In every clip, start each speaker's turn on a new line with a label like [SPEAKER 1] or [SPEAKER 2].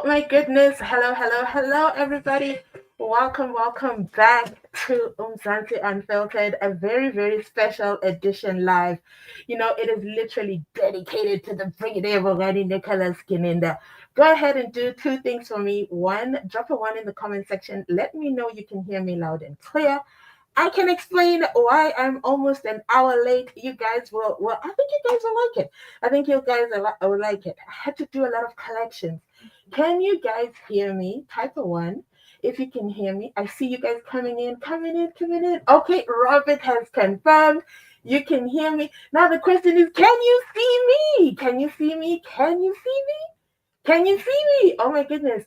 [SPEAKER 1] my goodness. Hello, everybody. Welcome back to Mzansi Unfiltered, a very special edition live. It is literally dedicated to the Brigadier Nicholas Gininda. Go ahead and do two things for me. One, drop a one in the comment section. Let me know you can hear me loud and clear. I can explain why I'm almost an hour late. You guys well, I think you guys will like it. I think you guys will like it. I had to do a lot of collections. Can you guys hear me? Type a one if you can hear me. I see you guys coming in. Okay, Robert has confirmed you can hear me. Now the question is, can you see me? Can you see me? Can you see me? Can you see me? Oh my goodness.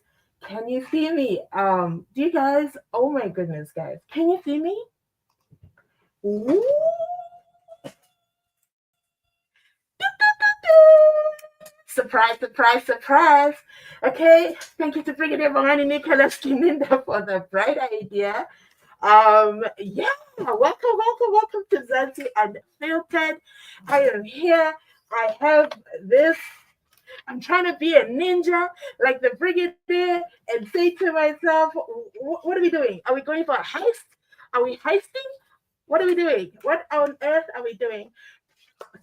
[SPEAKER 1] Can you see me? Do you guys? Oh my goodness, guys. Can you see me? Ooh. Surprise. Okay, thank you to Brigadier Nicholas Gininda for the bright idea. Yeah, welcome to Mzansi Unfiltered. I am here. I have this. I'm trying to be a ninja like the Brigadier and say to myself, what are we doing? Are we going for a heist? Are we heisting? What are we doing? What on earth are we doing?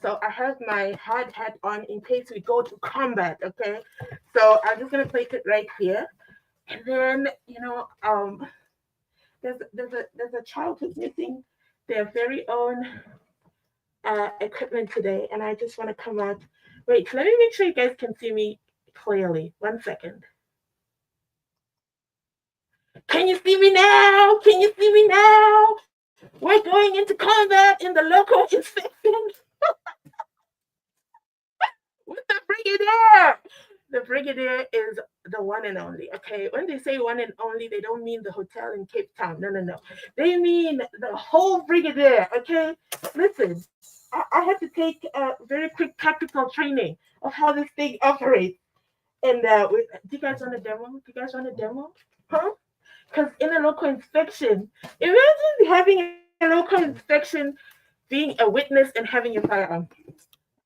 [SPEAKER 1] So I have my hard hat on in case we go to combat, okay? So I'm just gonna place it right here. And then, there's a child who's missing their very own equipment today, and I just want to come out. Wait, let me make sure you guys can see me clearly. 1 second. Can you see me now? Can you see me now? We're going into combat in the local inspection with the Brigadier. The Brigadier is the one and only. Okay, when they say one and only, they don't mean the hotel in Cape Town. No. They mean the whole Brigadier. Okay, listen. I had to take a very quick tactical training of how this thing operates. And do you guys want a demo? Do you guys want a demo? Huh? Because in a local inspection, imagine having a local inspection, being a witness, and having your firearm.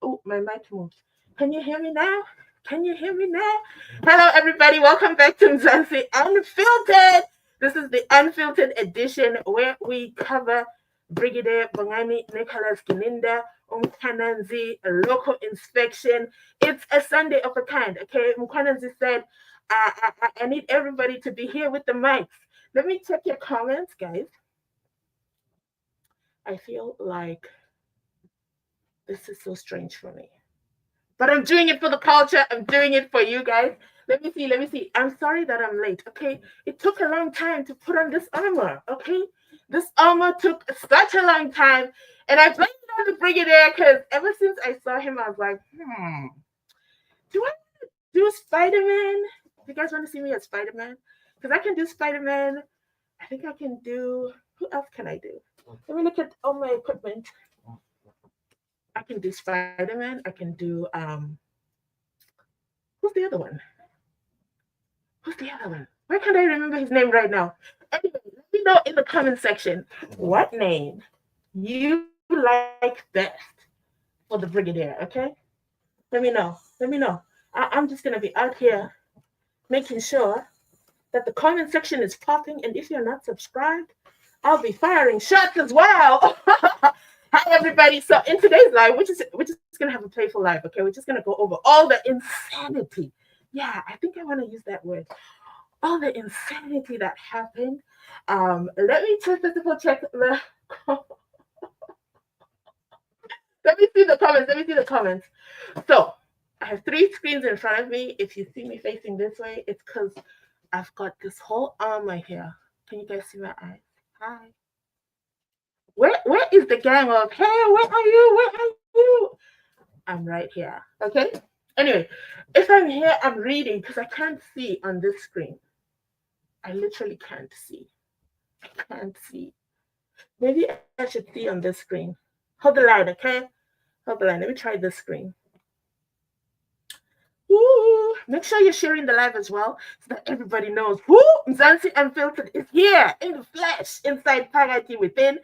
[SPEAKER 1] Oh, my mic moved. Can you hear me now? Can you hear me now? Hello, everybody. Welcome back to Mzansi Unfiltered. This is the Unfiltered edition where we cover Brigadier Nicholas Gininda, Mkhwanazi, a local inspection. It's a Sunday of a kind, okay? Mkhwanazi said, I need everybody to be here with the mics. Let me check your comments, guys. I feel like this is so strange for me. But I'm doing it for the culture. I'm doing it for you guys. Let me see. I'm sorry that I'm late, okay? It took a long time to put on this armor, okay? This armor took such a long time. And I blame it on the Brigadier because ever since I saw him, I was like, do I do Spider-Man? Do you guys want to see me as Spider-Man? Because I can do Spider-Man. I think I can do, who else can I do? Let me look at all my equipment. I can do Spider-Man. I can do who's the other one? Why can't I remember his name right now? Anyway, let me know in the comment section what name you like best for the Brigadier, okay? Let me know. I'm just gonna be out here making sure that the comment section is popping, and if you're not subscribed, I'll be firing shots as well. Hi everybody. So in today's live, we're just gonna have a playful live, okay? We're just gonna go over all the insanity. Yeah, I think I want to use that word. All the insanity that happened. Let me just first of all check the let me see the comments. So I have 3 screens in front of me. If you see me facing this way, it's because I've got this whole armor here. Can you guys see my eyes? Hi. Where is the gang of, hey, where are you? I'm right here. Okay? Anyway, if I'm here, I'm reading because I can't see on this screen. I literally can't see. I can't see. Maybe I should see on this screen. Hold the line, okay? Hold the line. Let me try this screen. Woo. Make sure you're sharing the live as well so that everybody knows who Mzansi Unfiltered is here in the flesh, inside Pagati within.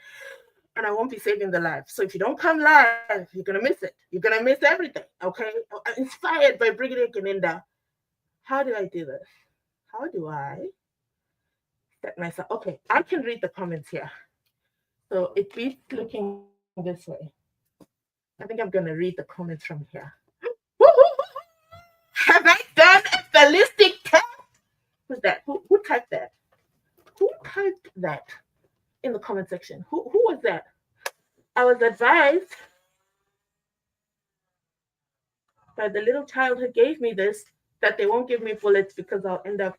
[SPEAKER 1] And I won't be saving the live. So if you don't come live, you're going to miss it. You're going to miss everything, okay? Inspired by Brigadier Gininda. How do I do this? How do I set myself? Okay, I can read the comments here. So it beats looking this way. I think I'm going to read the comments from here. Have I done a ballistic test? Who's that? Who typed that? Who typed that in the comment section? Who was that? I was advised by the little child who gave me this that they won't give me bullets because I'll end up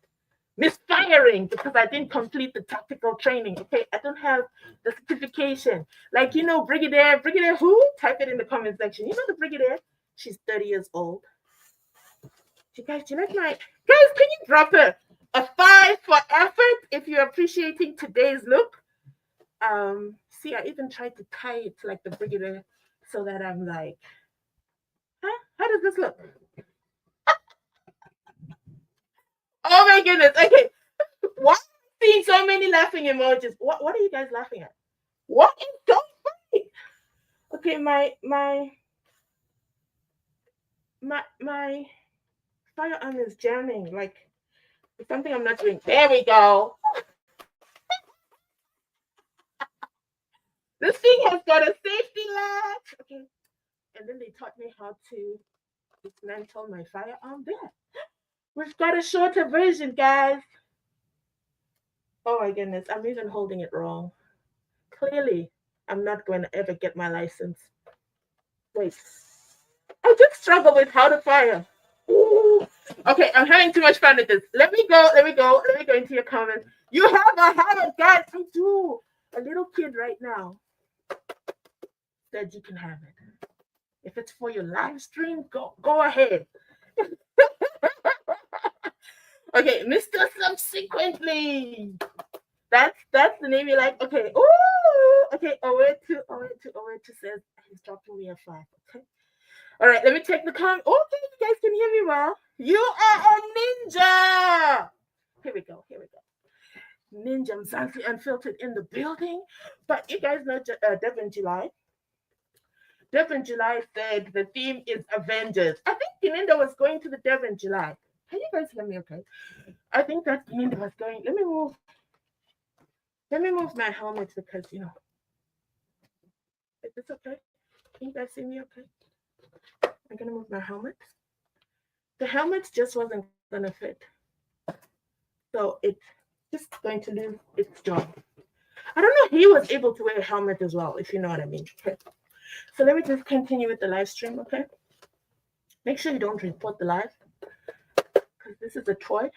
[SPEAKER 1] misfiring because I didn't complete the tactical training. Okay, I don't have the certification. Like, you know, Brigadier who? Type it in the comment section. You know the Brigadier? She's 30 years old. Do you like my guys? Can you drop a 5 for effort if you're appreciating today's look? See, I even tried to tie it like the Brigadier so that I'm like, huh? How does this look? Oh my goodness. Okay. Why am I seeing so many laughing emojis? What are you guys laughing at? What is so funny? Okay, my firearm is jamming. Like it's something I'm not doing. There we go. This thing has got a safety latch. Okay. And then they taught me how to dismantle my firearm. There. We've got a shorter version, guys. Oh my goodness, I'm even holding it wrong. Clearly, I'm not going to ever get my license. Wait. I just struggle with how to fire. Ooh. Okay, I'm having too much fun with this. Let me go into your comments. You have a habit, guys. I do. A little kid right now said you can have it. If it's for your live stream, go ahead. Okay, Mr. Subsequently. That's the name you like. Okay. Ooh. Okay. Over to says he's dropping me a 5. Okay. All right. Let me take the comment. Okay, you guys can hear me well. You are a ninja. Here we go. Ninja Mzansi Unfiltered in the building. But you guys know Devin July. Devin July said the theme is Avengers. I think Gininda was going to the Devin July. Can you guys hear me okay? I think that Gininda was going. Let me move my helmet because, you know. Is this okay? Can you guys see me okay? I'm going to move my helmet. The helmet just wasn't going to fit. So it's just going to lose its job. I don't know if he was able to wear a helmet as well, if you know what I mean. Okay. So let me just continue with the live stream, okay? Make sure you don't report the live because this is a toy.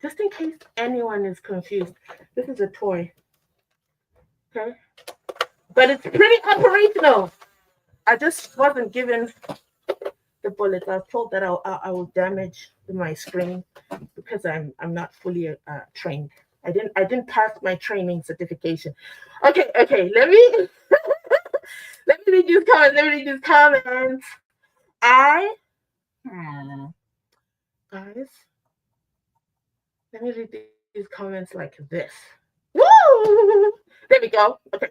[SPEAKER 1] Just in case anyone is confused, this is a toy. Okay? But it's pretty operational. I just wasn't given the bullets. I was told that I will damage my screen because I'm not fully trained. I didn't pass my training certification. Okay. Let me read these comments. Guys, let me read these comments like this. Woo! There we go. Okay.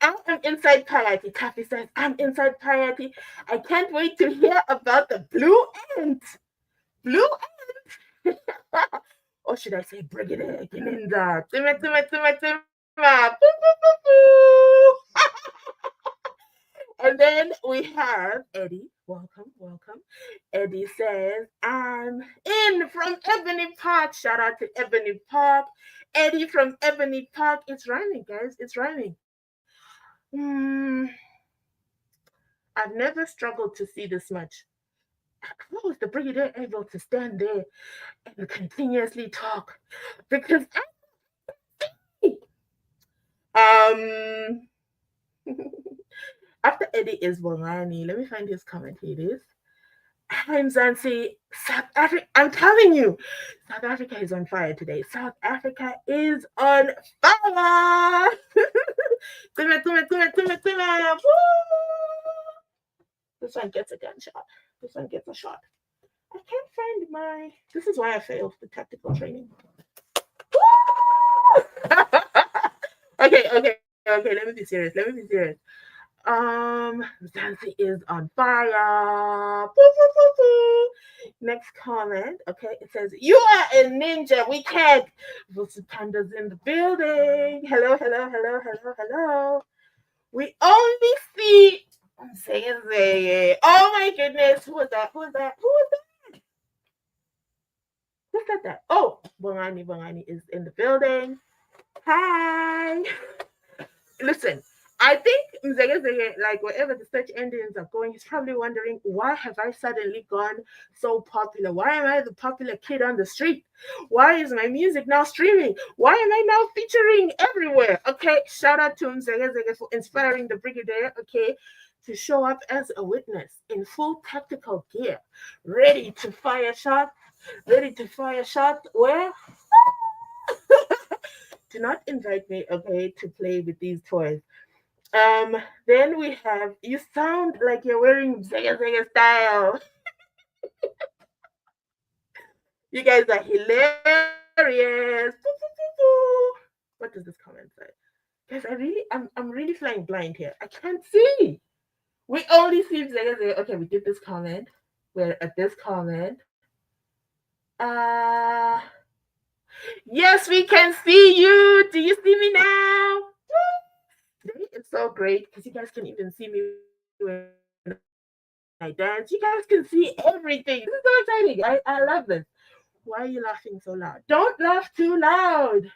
[SPEAKER 1] I am inside Piety. Taffy says, I'm inside Piety. I can't wait to hear about the blue ant. Blue ant? Or should I say Brigadier Gininda? And then we have Eddie. Welcome. Eddie says, I'm in from Ebony Park. Shout out to Ebony Park. Eddie from Ebony Park. It's rhyming, guys. It's rhyming. I've never struggled to see this much. How was the Brigadier able to stand there and continuously talk? Because after Eddie is Bongani, let me find his comment. Here it is. I'm Mzansi, South Africa. I'm telling you, South Africa is on fire today. South Africa is on fire. This one gets a gunshot. This one gets a shot. I can't find my. This is why I failed the tactical training. Okay. Let me be serious. Mzansi is on fire. Boo, boo, boo, boo. Next comment. Okay, it says, "You are a ninja. We can't." Wilson Panda's in the building. Hello, hello, hello, hello, hello. We only see. Say it. Oh my goodness. Who was that? Who was that? Who was that? Who said that? Oh, Bongani is in the building. Hi. Listen, I think Mzege, like wherever the search engines are going, he's probably wondering, why have I suddenly gone so popular? Why am I the popular kid on the street? Why is my music now streaming? Why am I now featuring everywhere? Okay, shout out to Mzege for inspiring the Brigadier, okay, to show up as a witness in full tactical gear, ready to fire shots, where? Do not invite me, okay, to play with these toys. Then we have, you sound like you're wearing Zega Zega style. You guys are hilarious. What does this comment say? Guys, I'm really flying blind here. I can't see. We only see Zega Zega. Okay, we did this comment. We're at this comment. Uh, yes, we can see you. Do you see me now? Today is so great because you guys can even see me when I dance. You guys can see everything. This is so exciting. I love this. Why are you laughing so loud? Don't laugh too loud.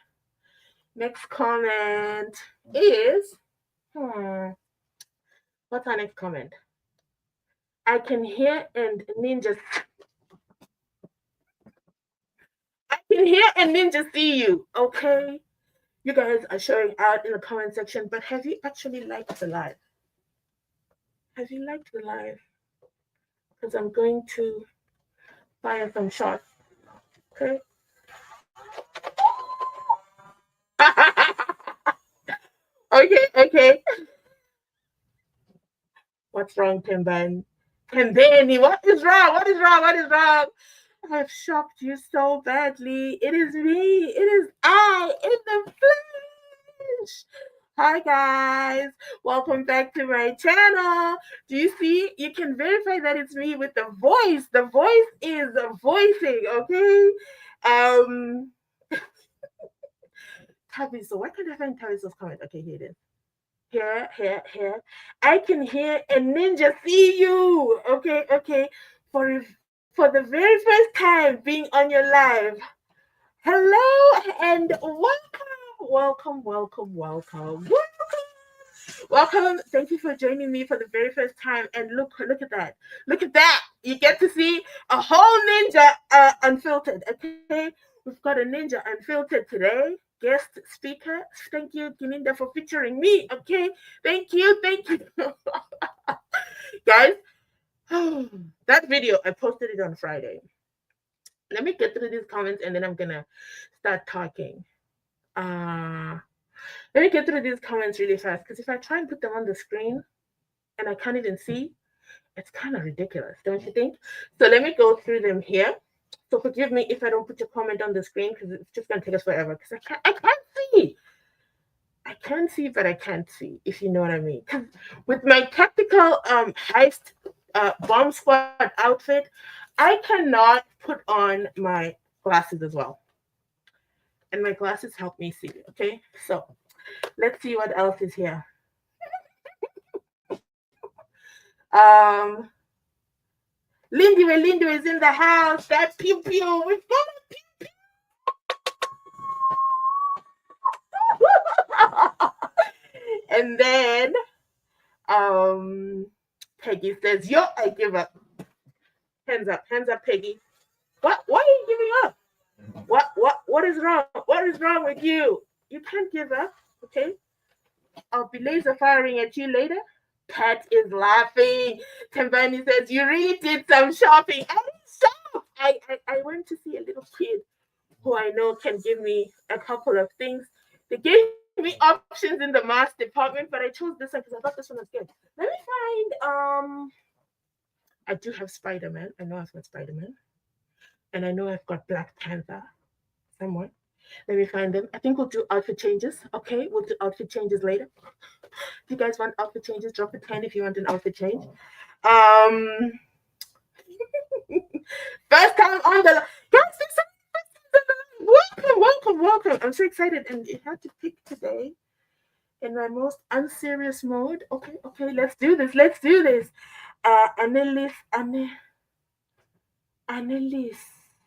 [SPEAKER 1] Next comment is hmm, what's our next comment? I can hear and ninja. I can hear and ninja see you. Okay, you guys are showing out in the comment section. But have you actually liked the live? Have you liked the live? Because I'm going to fire some shots. Okay. Okay. What's wrong, Timban? Timbani, what is wrong? What is wrong? What is wrong? I've shocked you so badly. It is me. It is I in the flesh. Hi guys, welcome back to my channel. Do you see? You can verify that it's me with the voice. The voice is voicing, okay? Um, Tabiso, why can't I find Tabiso's comment? Okay, here it is. Here. I can hear a ninja see you. Okay. For the very first time being on your live. Hello and welcome. Welcome. Thank you for joining me for the very first time. And look at that. Look at that. You get to see a whole ninja unfiltered. Okay. We've got a ninja unfiltered today. Guest speaker. Thank you, Gininda, for featuring me. Okay. Thank you. Guys, that video, I posted it on Friday. Let me get through these comments and then I'm gonna start talking. Let me get through these comments really fast because if I try and put them on the screen and I can't even see, it's kind of ridiculous, don't you think? So let me go through them here. So forgive me if I don't put your comment on the screen because it's just gonna take us forever because I can't see. I can see, but I can't see, if you know what I mean. With my tactical heist bomb squad outfit, I cannot put on my glasses as well. And my glasses help me see, okay? So let's see what else is here. Um, Lindy is in the house. That pew pew. We've got a pew pew. And then Peggy says, "Yo, I give up." Hands up, Peggy. What? Why are you giving up? What is wrong? What is wrong with you? You can't give up, okay? I'll be laser firing at you later. Pat is laughing. Tembani says, "You really did some shopping." I didn't shop. I went to see a little kid who I know can give me a couple of things. They gave me options in the mass department, but I chose this one because I thought this one was good. Let me find I do have Spider-Man. I know I've got Spider-Man. And I know I've got Black Panther somewhere. Let me find them. I think we'll do outfit changes. Okay, we'll do outfit changes later. If you guys want outfit changes, drop a 10 if you want an outfit change. Um, First time on the guys, welcome, welcome, welcome. I'm so excited, and you had to pick today in my most unserious mode. Okay, okay, let's do this. Let's do this. Annalise, Annalise.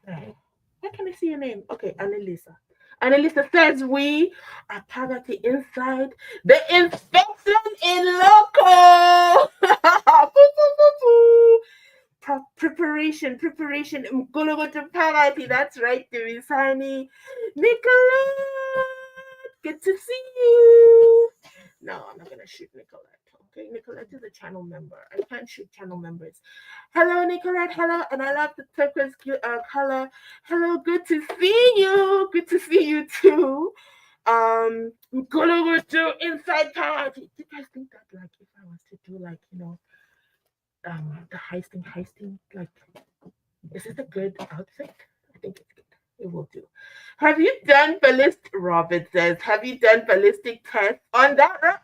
[SPEAKER 1] Why can I see your name? Okay, Annalisa. Annalisa says we are poverty inside the infection in local. Preparation. Mgologoto poverty. That's right, Durisani. Nicolette, good to see you. No, I'm not gonna shoot Nicolette. Okay, Nicolette is a channel member. I can't shoot channel members. Hello, Nicolette. Hello, and I love the turquoise color. Hello, good to see you. Good to see you too. Mgologoto inside party. Do you guys think that, like, if I was to do, like, the heisting, like, is this a good outfit? I think it's good. It will do. Have you done ballistic? Robert says, have you done ballistic tests on that?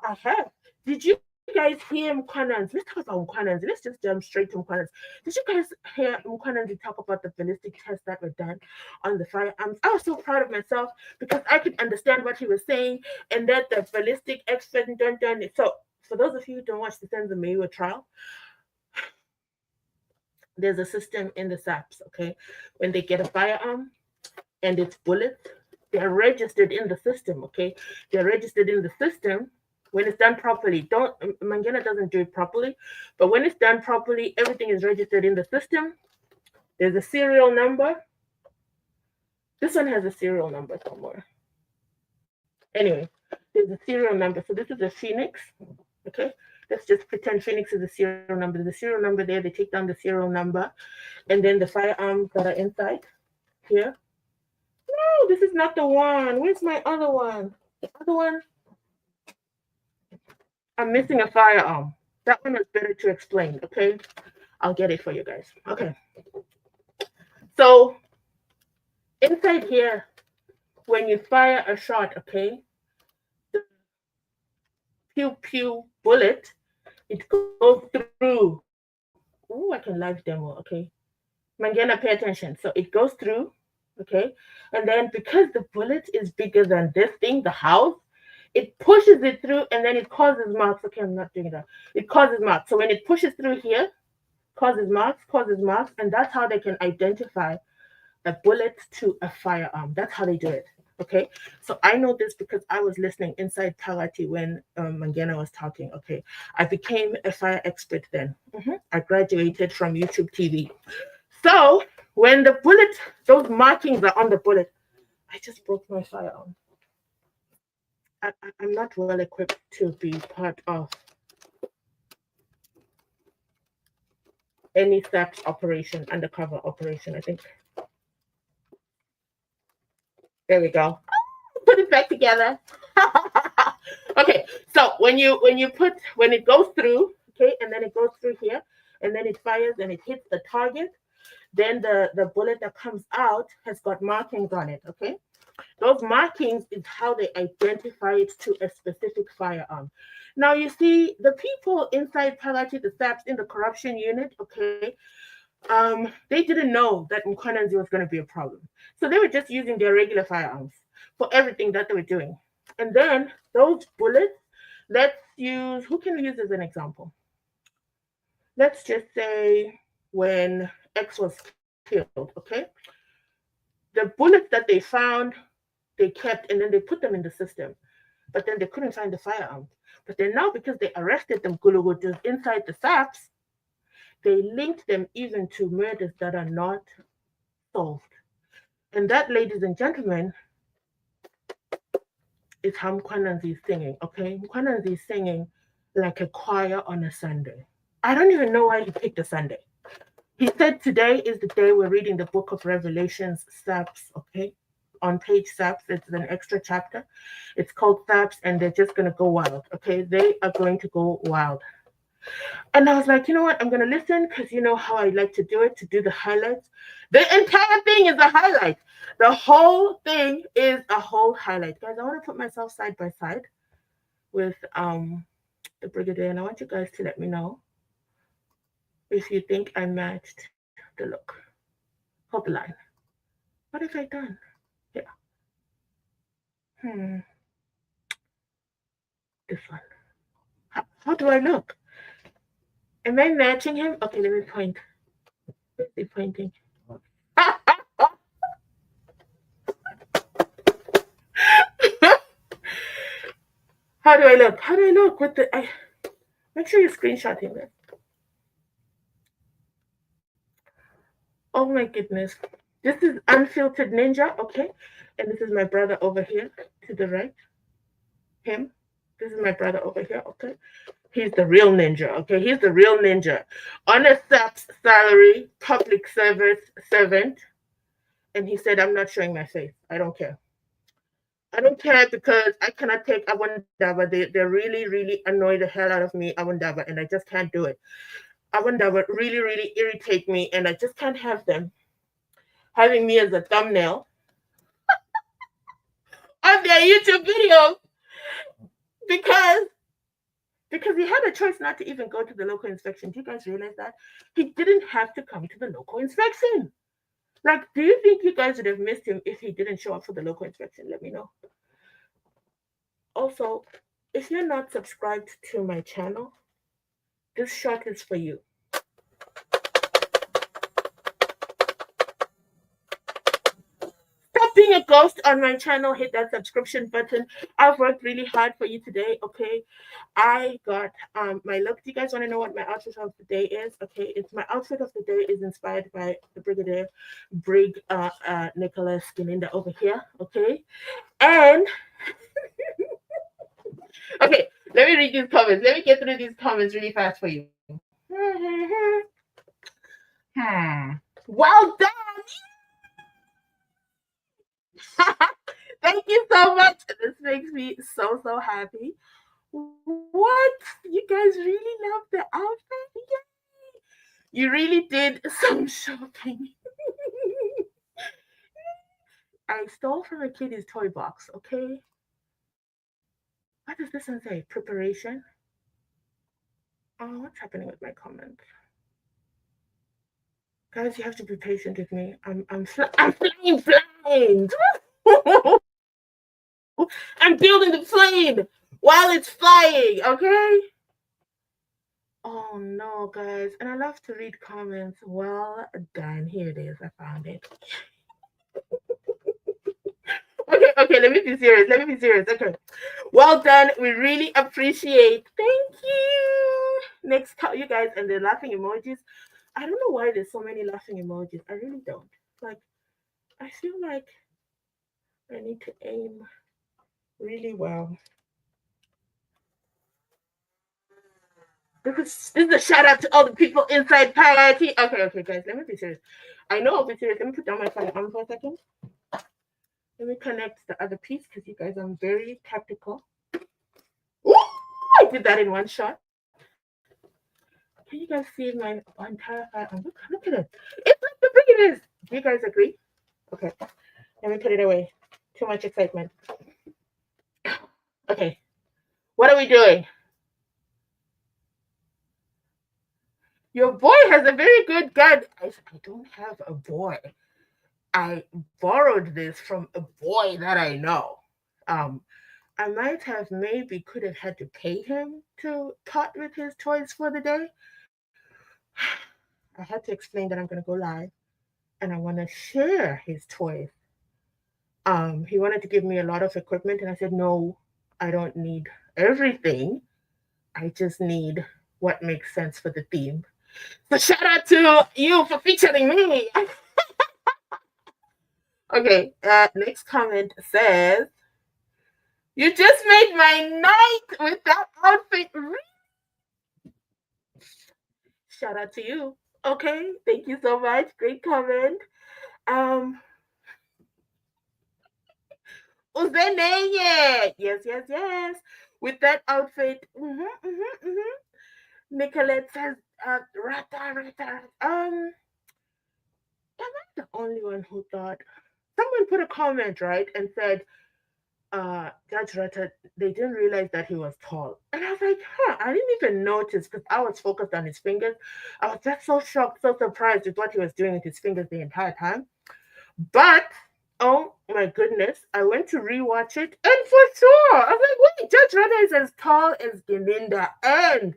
[SPEAKER 1] I have. Did you guys hear Mkhwanazi? Let's talk about Mkhwanazi. Let's just jump straight to Mkhwanazi. Did you guys hear Mkhwanazi talk about the ballistic tests that were done on the firearms? I was so proud of myself because I could understand what he was saying, and that the ballistic expert done it. So, for those of you who don't watch the SENZO MEYIWA trial, there's a system in the SAPs, okay? When they get a firearm and it's bullets, they're registered in the system, okay? They're registered in the system when it's done properly. Mangena doesn't do it properly, but when it's done properly, everything is registered in the system. There's a serial number. This one has a serial number somewhere. Anyway, there's a serial number. So this is a Phoenix, okay? Let's just pretend Phoenix is a serial number. There's a serial number there. They take down the serial number, and then the firearms that are inside here. No, this is not the one. Where's my other one? The other one. I'm missing a firearm. That one is better to explain, okay? I'll get it for you guys. Okay. So inside here, when you fire a shot, okay, the pew pew bullet, it goes through. Oh, I can live demo, okay? Mangena, pay attention. So it goes through, okay? And then because the bullet is bigger than this thing, the house, it pushes it through and then it causes marks. Okay, I'm not doing that. It causes marks. So when it pushes through here, causes marks, and that's how they can identify a bullet to a firearm. That's how they do it. Okay, so I know this because I was listening inside Palati when Mangena was talking. Okay, I became a fire expert then. I graduated from YouTube TV. So when the bullet, those markings are on the bullet, I just broke my firearm. I'm not well equipped to be part of any SAPS operation, undercover operation, I think. There we go. Put it back together. Okay, so when it goes through, okay, and then it goes through here, and then it fires and it hits the target, then the bullet that comes out has got markings on it, okay? Those markings is how they identify it to a specific firearm. Now, you see, the people inside Palati, the SAPs in the corruption unit, okay, they didn't know that Mkhwanazi was going to be a problem. So they were just using their regular firearms for everything that they were doing. And then those bullets, let's use, who can we use as an example? Let's just say when X was killed, okay? The bullets that they found, they kept, and then they put them in the system. But then they couldn't find the firearms. But then now, because they arrested them Gulugutus inside the SAPs, they linked them even to murders that are not solved. And that, ladies and gentlemen, is how Mkhwanazi is singing, okay? Mkhwanazi is singing like a choir on a Sunday. I don't even know why he picked a Sunday. He said today is the day we're reading the book of Revelations, SAPs, okay? On page SAPs, it's an extra chapter. It's called SAPs, and they're just going to go wild, okay? They are going to go wild. And I was like, you know what? I'm going to listen because you know how I like to do it, to do the highlights. The entire thing is a highlight. The whole thing is a whole highlight. Guys, I want to put myself side by side with the Brigadier, and I want you guys to let me know if you think I matched the look. Hold the line. What have I done? Yeah. Hmm. This one. How do I look? Am I matching him? Okay, let me point. Let's see pointing. How do I look? How do I look with the? Make sure you're screenshotting this. Oh my goodness. This is Unfiltered Ninja, okay? And this is my brother over here to the right. Him. This is my brother over here, okay? He's the real ninja, okay? He's the real ninja. On a SAPS salary, public service servant. And he said, I'm not showing my face. I don't care. I don't care because I cannot take Awandaba. They really, really annoy the hell out of me, Awandaba, and I just can't do it. Awandaba really, really irritate me, and I just can't have them having me as a thumbnail on their YouTube video because he had a choice not to even go to the local inspection. Do you guys realize that? He didn't have to come to the local inspection. Like, do you think you guys would have missed him if he didn't show up for the local inspection? Let me know. Also, if you're not subscribed to my channel, this shot is for you. Stop being a ghost on my channel. Hit that subscription button. I've worked really hard for you today, okay? I got my look. Do you guys want to know what my outfit of the day is? Okay, it's my outfit of the day is inspired by the Brigadier Nicholas Gininda over here, okay? And okay, let me read these comments. Let me get through these comments really fast for you. Well done. Thank you so much. This makes me so, so happy. What? You guys really love the outfit? Yay! You really did some shopping. I stole from a kid's toy box, okay? What does this one say? Preparation? Oh, what's happening with my comments? Guys, you have to be patient with me. I'm flying flames. I'm building the plane while it's flying, okay? Oh no, guys. And I love to read comments. Well done. Here it is. I found it. Okay, let me be serious. Okay. Well done. We really appreciate. Thank you. Next, you guys, and the laughing emojis. I don't know why there's so many laughing emojis. I really don't. Like, I feel like I need to aim really well. This is a shout out to all the people inside Parity. Okay, guys, let me be serious. I know I'll be serious. Let me put down my phone on for a second. Let me connect the other piece because you guys are very tactical. Ooh, I did that in one shot. Can you guys see my entire file? Look at it. It's like the Brigadiers. Do you guys agree? Okay. Let me put it away. Too much excitement. Okay. What are we doing? Your boy has a very good gun. I don't have a boy. I borrowed this from a boy that I know. I might have could have had to pay him to part with his toys for the day. I had to explain that I'm going to go live and I want to share his toys. He wanted to give me a lot of equipment, and I said, no, I don't need everything. I just need what makes sense for the theme. So shout out to you for featuring me. Okay, next comment says, you just made my night with that outfit. Shout out to you. Okay, thank you so much. Great comment. Uzeneye. Yes. With that outfit. Nicolette says, rata, rata. Am I the only one who thought? Someone put a comment, right, and said, Judge Rata, they didn't realize that he was tall. And I was like, huh, I didn't even notice because I was focused on his fingers. I was just so shocked, so surprised with what he was doing with his fingers the entire time. But oh my goodness, I went to rewatch it, and for sure, I was like, wait, Judge Rata is as tall as Gininda and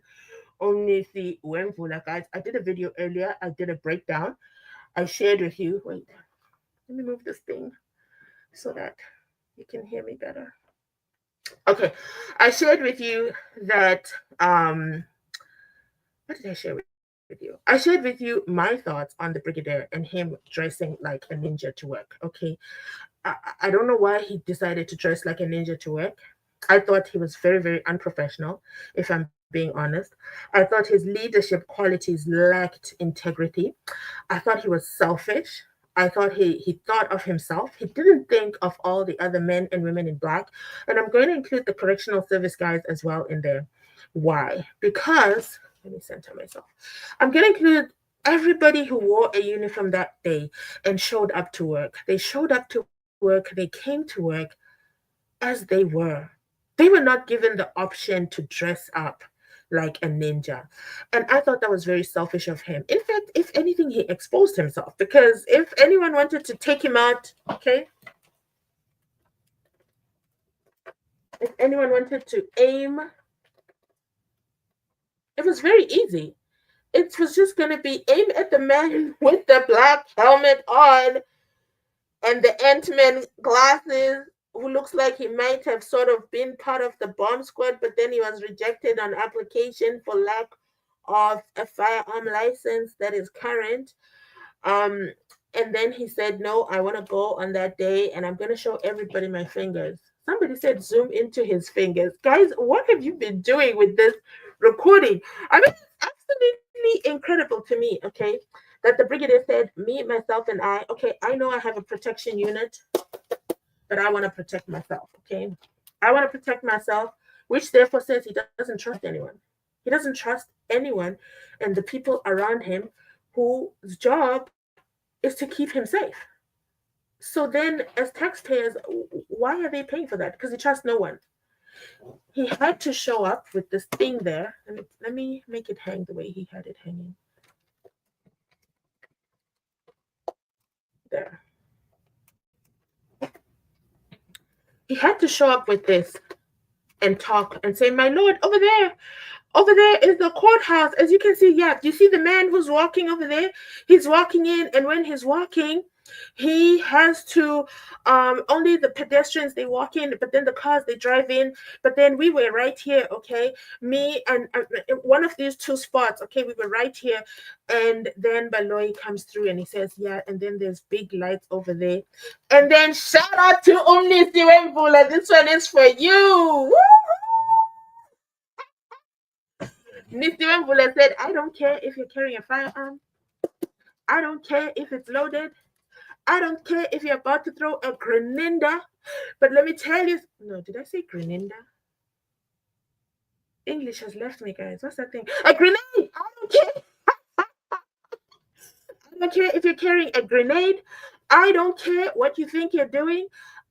[SPEAKER 1] Omnisi Wemvula, guys. I did a video earlier. I did a breakdown. I shared with you. Wait, let me move this thing so that you can hear me better. Okay, I shared with you that what did I share with you? I shared with you my thoughts on the Brigadier and him dressing like a ninja to work. Okay, I don't know why he decided to dress like a ninja to work. I thought he was very, very unprofessional, if I'm being honest. I thought his leadership qualities lacked integrity. I thought he was selfish. I thought he thought of himself. He didn't think of all the other men and women in black. And I'm going to include the correctional service guys as well in there. Why? Because, let me center myself. I'm going to include everybody who wore a uniform that day and showed up to work. They showed up to work, they came to work as they were. They were not given the option to dress up like a ninja. And I thought that was very selfish of him. In fact, if anything, he exposed himself because if anyone wanted to take him out, okay, if anyone wanted to aim, it was very easy. It was just going to be aim at the man with the black helmet on and the Ant-Man glasses, who looks like he might have sort of been part of the bomb squad, but then he was rejected on application for lack of a firearm license that is current. Um, and then he said, no, I want to go on that day and I'm going to show everybody my fingers. Somebody said, zoom into his fingers. Guys, what have you been doing with this recording? I mean, it's absolutely incredible to me, okay, that the Brigadier said, me, myself, and I, okay, I know I have a protection unit, but I want to protect myself, okay? I want to protect myself, which therefore says he doesn't trust anyone. He doesn't trust anyone and the people around him whose job is to keep him safe. So then, as taxpayers, why are they paying for that? Because he trusts no one. He had to show up with this thing there. And let me make it hang the way he had it hanging. There. He had to show up with this and talk and say, my lord, over there is the courthouse. As you can see, yeah, you see the man who's walking over there? He's walking in, and when he's walking, he has to only the pedestrians they walk in, but then the cars they drive in. But then we were right here, okay, me and one of these two spots, okay, we were right here. And then Baloy comes through and he says, yeah, and then there's big lights over there. And then shout out to Umnisi Wemvula, this one is for you. Nisi Wemvula said, I don't care if you're carrying a firearm. I don't care if it's loaded. I don't care if you're about to throw a grenada. But let me tell you, no, did I say grenada? English has left me, guys. What's that thing? A grenade! I don't care. I don't care if you're carrying a grenade. I don't care what you think you're doing.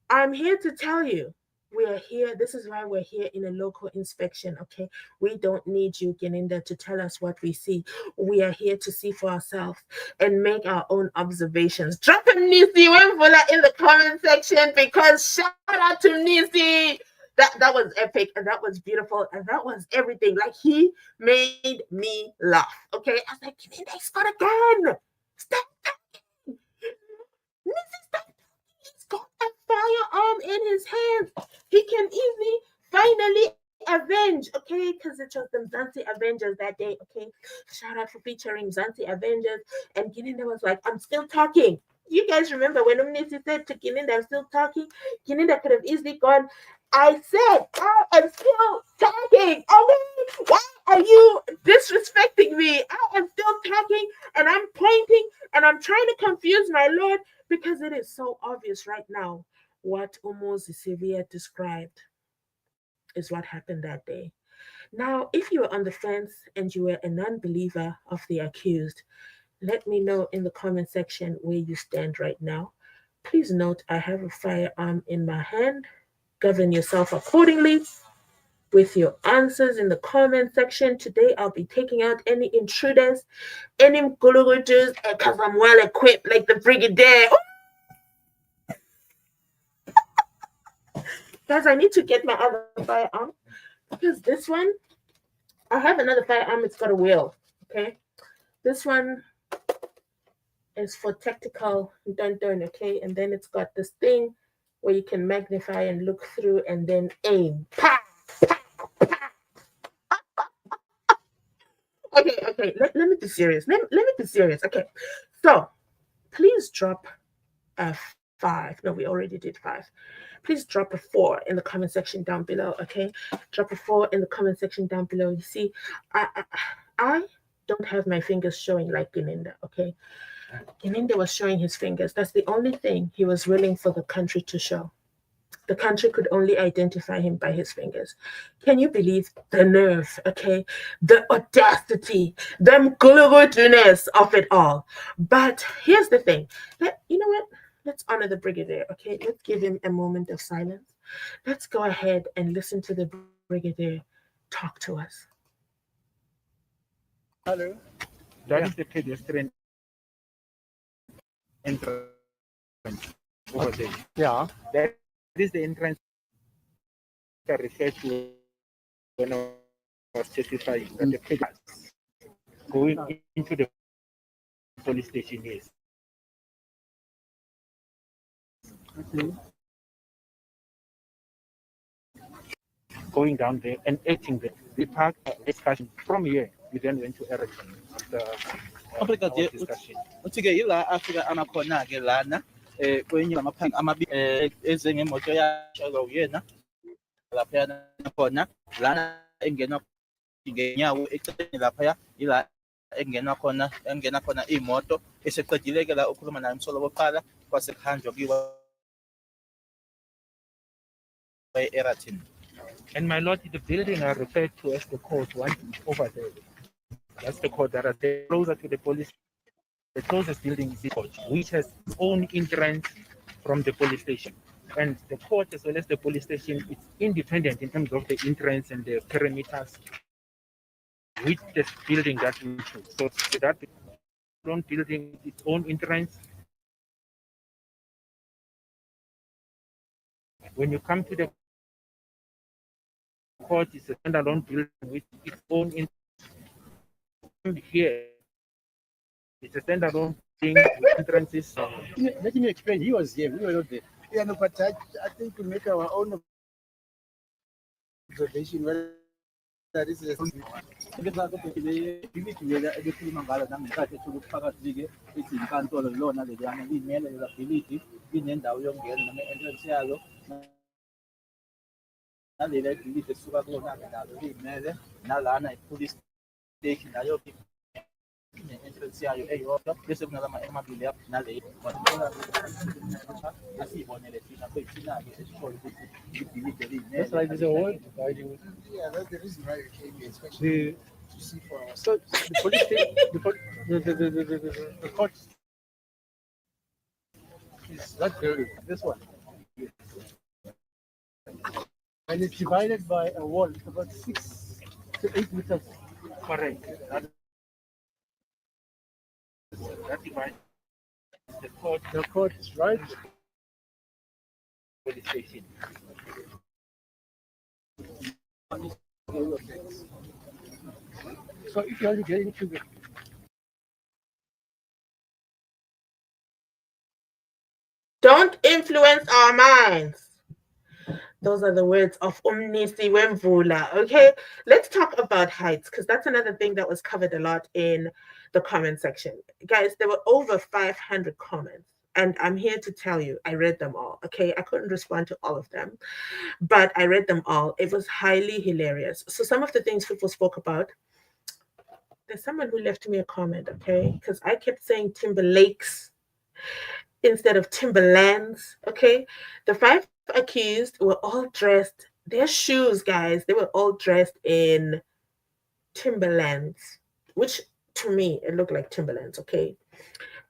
[SPEAKER 1] I'm here to tell you, we are here. This is why we're here in a local inspection, okay? We don't need you, Gininda, to tell us what we see. We are here to see for ourselves and make our own observations. Drop a Nisi Wemvula in the comment section because shout out to Nisi. That was epic and that was beautiful and that was everything. Like he made me laugh, okay? I was like, Gininda, he's got a gun. Stop talking. Nisi, stop. He's got a firearm in his hands. He can easily, finally avenge, okay? Because it was the Mzansi Avengers that day, okay? Shout out for featuring Mzansi Avengers. And Gininda was like, I'm still talking. You guys remember when Umnisi said to Gininda, I'm still talking? Gininda could have easily gone, I said, I am still talking. Okay, why are you disrespecting me? I am still talking and I'm pointing and I'm trying to confuse my Lord because it is so obvious right now what Umozisivia described is what happened that day. Now, if you were on the fence and you were a non-believer of the accused, let me know in the comment section where you stand right now. Please note I have a firearm in my hand. Govern yourself accordingly with your answers in the comment section. Today I'll be taking out any intruders, any mgulugutus, because I'm well equipped like the Brigadier. Guys, I need to get my other firearm because this one, I have another firearm. It's got a wheel. Okay, this one is for tactical dun, okay, and then it's got this thing where you can magnify and look through and then aim. Pa! Okay. Let me be serious. Let me be serious. Okay, so please drop a 5. No, we already did 5. Please drop a 4 in the comment section down below. Okay, drop a 4 in the comment section down below. You see, I don't have my fingers showing like Gininda. Okay, Gininda was showing his fingers. That's the only thing he was willing for the country to show. The country could only identify him by his fingers. Can you believe the nerve, okay? The audacity, the glorious of it all. But here's the thing. You know what? Let's honor the Brigadier, okay? Let's give him a moment of silence. Let's go ahead and listen to the Brigadier talk to us.
[SPEAKER 2] Hello. That is the pedestrian entrance over there.
[SPEAKER 3] Yeah.
[SPEAKER 2] That is the entrance I referred to when I was testifying that the pedestrians going into the police station, yes.
[SPEAKER 3] Okay.
[SPEAKER 2] Going down there and eating there. We parked discussion from here. We then went to Ericsson after
[SPEAKER 3] Africa
[SPEAKER 2] discussion.
[SPEAKER 3] uthi-ke yila Africa anakhona-ke lana kwenye amaphangi amabili eze ngemoto yashaywa uyena laphayana khona lana engena ngenyawo eceleni laphaya yila engena khona imoto eseqedile-ke la ukhuluma naye umsolo wokuqala kwasekuhanjwa kiwa e-Eratin.
[SPEAKER 2] And my lord, the building I referred to as the court one is over there. That's the court that is closer to the police. The closest building is the court, which has its own entrance from the police station. And the court, as well as the police station, it's independent in terms of the entrance and the perimeters with the building that we choose. So that own building, its own entrance. When you come to the court, it's a standalone building with its own entrance. Here, it's a standalone thing with entrances.
[SPEAKER 3] Let me explain. He was here. We were not there. Yeah, no, but I think we make our own observation whether this is ebekhuluma ngalo nangenkathi ethuka phakathi-ke ithi inkantolo lona leliyana liyimele lelability linendawo yokungena noma i-entrance yalo nalela ibility esuka kulona-ke nalo liyimele nalana i-police station nayo ne-entrance yayo eyodwa bese kunalama amabili nale asiyibonele thina kwethina-ke esithole ukuthi ibility liyimele.
[SPEAKER 4] That's like there's a word dividing.
[SPEAKER 3] Yeah, that's the reason why we came here, especially to see for ourselves.
[SPEAKER 4] So the police station, the court is that building, this one. And it's divided by a wall. It's about 6 to 8 meters.
[SPEAKER 2] Correct. That divides the court.
[SPEAKER 4] The court is right.
[SPEAKER 2] Police station.
[SPEAKER 4] So if you are getting to the
[SPEAKER 1] Don't influence our minds. Those are the words of Umnisi Wemvula. Okay, let's talk about heights because that's another thing that was covered a lot in the comment section. Guys, there were over 500 comments. And I'm here to tell you, I read them all. Okay, I couldn't respond to all of them, but I read them all. It was highly hilarious. So some of the things people spoke about. There's someone who left me a comment, okay, because I kept saying Timberlakes instead of Timberlands. Okay, the 5 accused were all dressed their shoes, guys, they were all dressed in Timberlands, which to me it looked like Timberlands. Okay,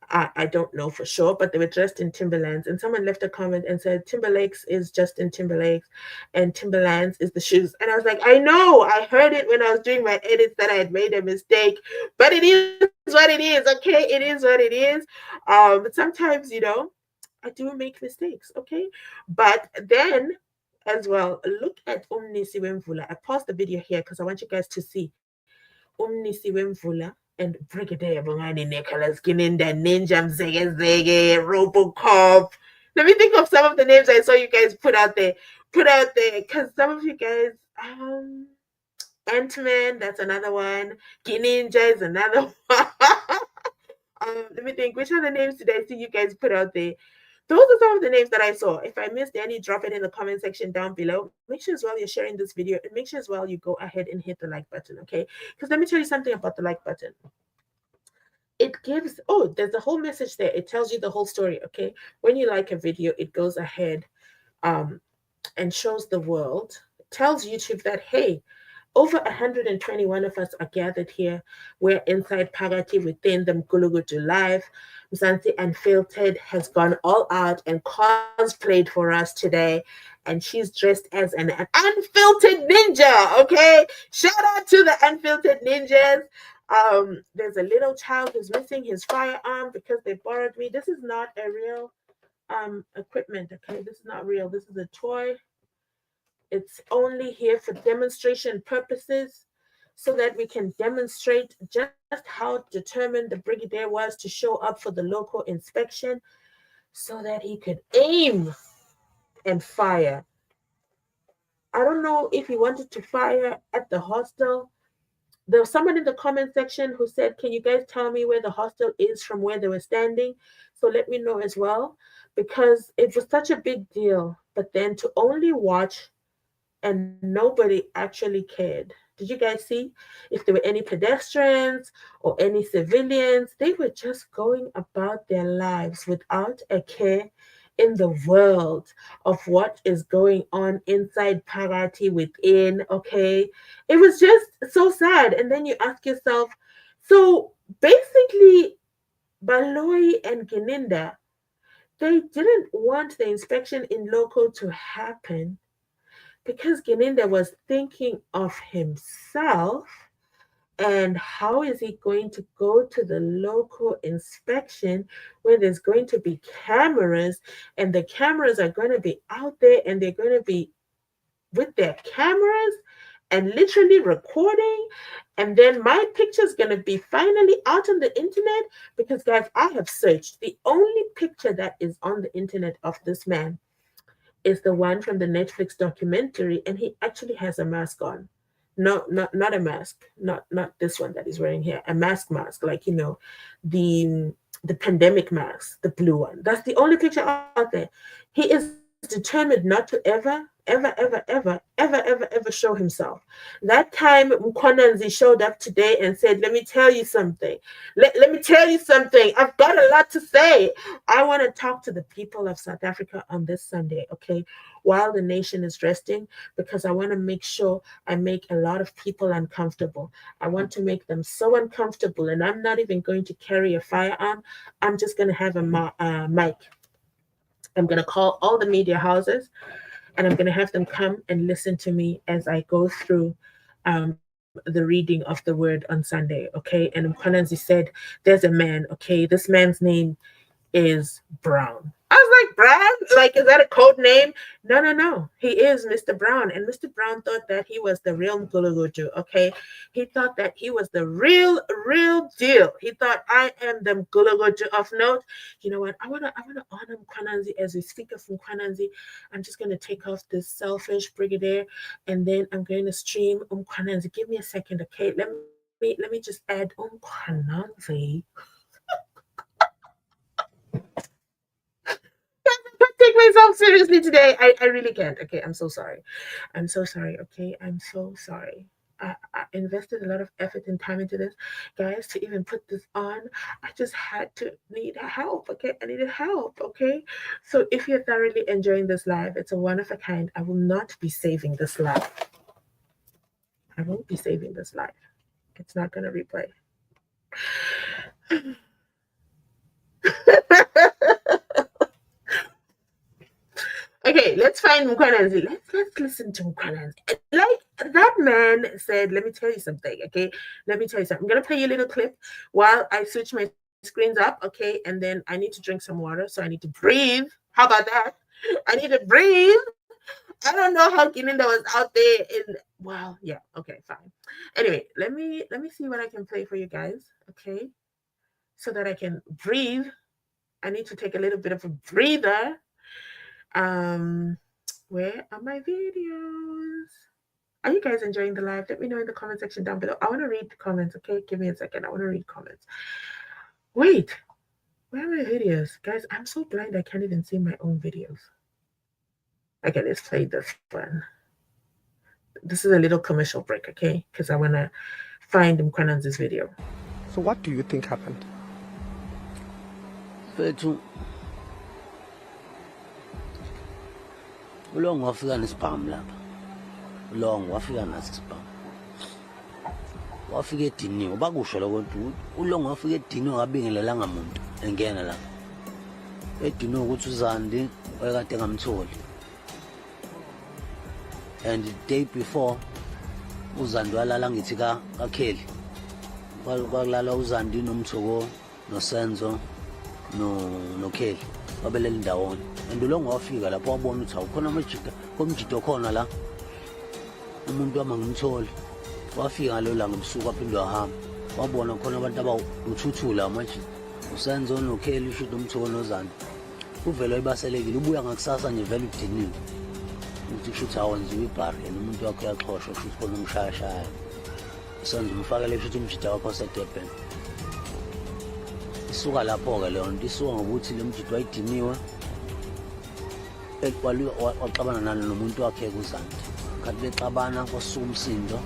[SPEAKER 1] I don't know for sure, but they were dressed in Timberlands. And someone left a comment and said Timberlakes is Justin Timberlakes and Timberlands is the shoes. And I was like, I know, I heard it when I was doing my edits that I had made a mistake, but it is what it is. Okay, it is what it is. But sometimes, I do make mistakes. Okay, but then as well, look at Umnisi Wemvula. I paused the video here because I want you guys to see Umnisi Wemvula and Brigadier Bongani Nicholas Gininda, Ninja Mzege, Robocop. Let me think of some of the names I saw you guys put out there. Because some of you guys, Ant-Man, that's another one. Gininja is another one. Let me think, which other names did I see you guys put out there? Those are some of the names that I saw. If I missed any, drop it in the comment section down below. Make sure as well you're sharing this video, and make sure as well you go ahead and hit the like button, okay? Because let me tell you something about the like button. It gives, there's a whole message there. It tells you the whole story, okay? When you like a video, it goes ahead and shows the world, tells YouTube that, hey, over 121 of us are gathered here. We're inside Pagati within the Mkulugutu Live. Mzansi Unfiltered has gone all out and cosplayed for us today. And she's dressed as an unfiltered ninja, okay? Shout out to the unfiltered ninjas. There's a little child who's missing his firearm because they borrowed me. This is not a real equipment, okay? This is not real. This is a toy. It's only here for demonstration purposes so that we can demonstrate just how determined the Brigadier was to show up for the local inspection so that he could aim and fire. I don't know if he wanted to fire at the hostel. There was someone in the comment section who said, can you guys tell me where the hostel is from where they were standing? So let me know as well, because it was such a big deal. But then to only watch and nobody actually cared. Did you guys see? If there were any pedestrians or any civilians, they were just going about their lives without a care in the world of what is going on inside Parati within, okay? It was just so sad. And then you ask yourself, so basically, Baloi and Gininda, they didn't want the inspection in local to happen because Gininda was thinking of himself and how is he going to go to the local inspection where there's going to be cameras and the cameras are going to be out there and they're going to be with their cameras and literally recording, and then my picture is going to be finally out on the internet because, guys, I have searched. The only picture that is on the internet of this man is the one from the Netflix documentary, and he actually has a mask on. No, not a mask, not this one that he's wearing here. A mask, like the pandemic mask, the blue one. That's the only picture out there. He is determined not to ever show himself. That time Mkhwanazi showed up today and said, let me tell you something. Let me tell you something. I've got a lot to say. I want to talk to the people of South Africa on this Sunday, okay, while the nation is resting, because I want to make sure I make a lot of people uncomfortable. I want to make them so uncomfortable, and I'm not even going to carry a firearm. I'm just going to have a mic. I'm going to call all the media houses and I'm going to have them come and listen to me as I go through the reading of the word on Sunday, okay? And Mkhwanazi said, there's a man, okay? This man's name is Brown. I was like, Brown? Like, is that a code name? No. He is Mr. Brown. And Mr. Brown thought that he was the real Mkulugutu, okay? He thought that he was the real deal. He thought, I am the Mkulugutu of note. You know what? I wanna honor Mkhwanazi as we speak of Mkhwanazi. I'm just gonna take off this selfish Brigadier and then I'm going to stream Mkhwanazi. Give me a second, okay? Let me just add Mkhwanazi. Take myself seriously today. I really can't. Okay, I'm so sorry. I'm so sorry. Okay, I'm so sorry. I invested a lot of effort and time into this, guys, to even put this on. I just had to need help, okay? I needed help, okay? So if you're thoroughly enjoying this live, it's a one of a kind. I will not be saving this live. I won't be saving this live. It's not going to replay. Okay, let's find Mkhwanazi. Let's listen to Mkhwanazi. Like that man said, let me tell you something, okay? Let me tell you something. I'm gonna play you a little clip while I switch my screens up, okay? And then I need to drink some water, so I need to breathe. How about that? I need to breathe. I don't know how Gininda was out there in well, yeah, okay, fine. Anyway, let me see what I can play for you guys, okay? So that I can breathe. I need to take a little bit of a breather. Where are my videos? Are you guys enjoying the live? Let me know in the comment section down below. I want to read the comments, okay? Give me a second. I want to read comments. Wait, where are my videos? Guys, I'm so blind I can't even see my own videos. Okay, let's play this one. This is a little commercial break, okay? Because I want to find Mkhwanazi's video.
[SPEAKER 5] So what do you think happened?
[SPEAKER 6] Ulong wafika nesibhamu lapha. Ulong wafika naso isibhamu. Wafika ediniwe bakusho lokho ukuthi ulong wafika ediniwe ngabingelelanga muntu engena la. Ediniwe ukuthi uZandi wayekade engamtholi. And the day before uZandi walala ngithi kaKheli. Kwalala uZandi nomthoko noSenzo noKheli. Babelele ndawonye. And ulong wafika lapho wabona ukuthi awukhona komjito khona la. Umuntu wamangimtholi. Wafika ngalo langa ebusuku aphinde wahamba. Wabona khona abantu abawuthuthula manje. uSenzo noKheli ushuthi umthoko noZandi. Uvelo ibaselekile ubuya ngakusasa nje vele udiniwe. Uthi kushuthi awenziwe ibhari yena umuntu wakho uyaxhoshwa kushuthi khona umshayashaya. uSenzo umfakele kushuthi umjito wakho oseDurban. Isuka lapho-ke leyo nto isuka ngokuthi le mjito wayidiniwe waxabana nalo nomuntu wakhe kuZandi. Kanti bexabana kwasuka umsindo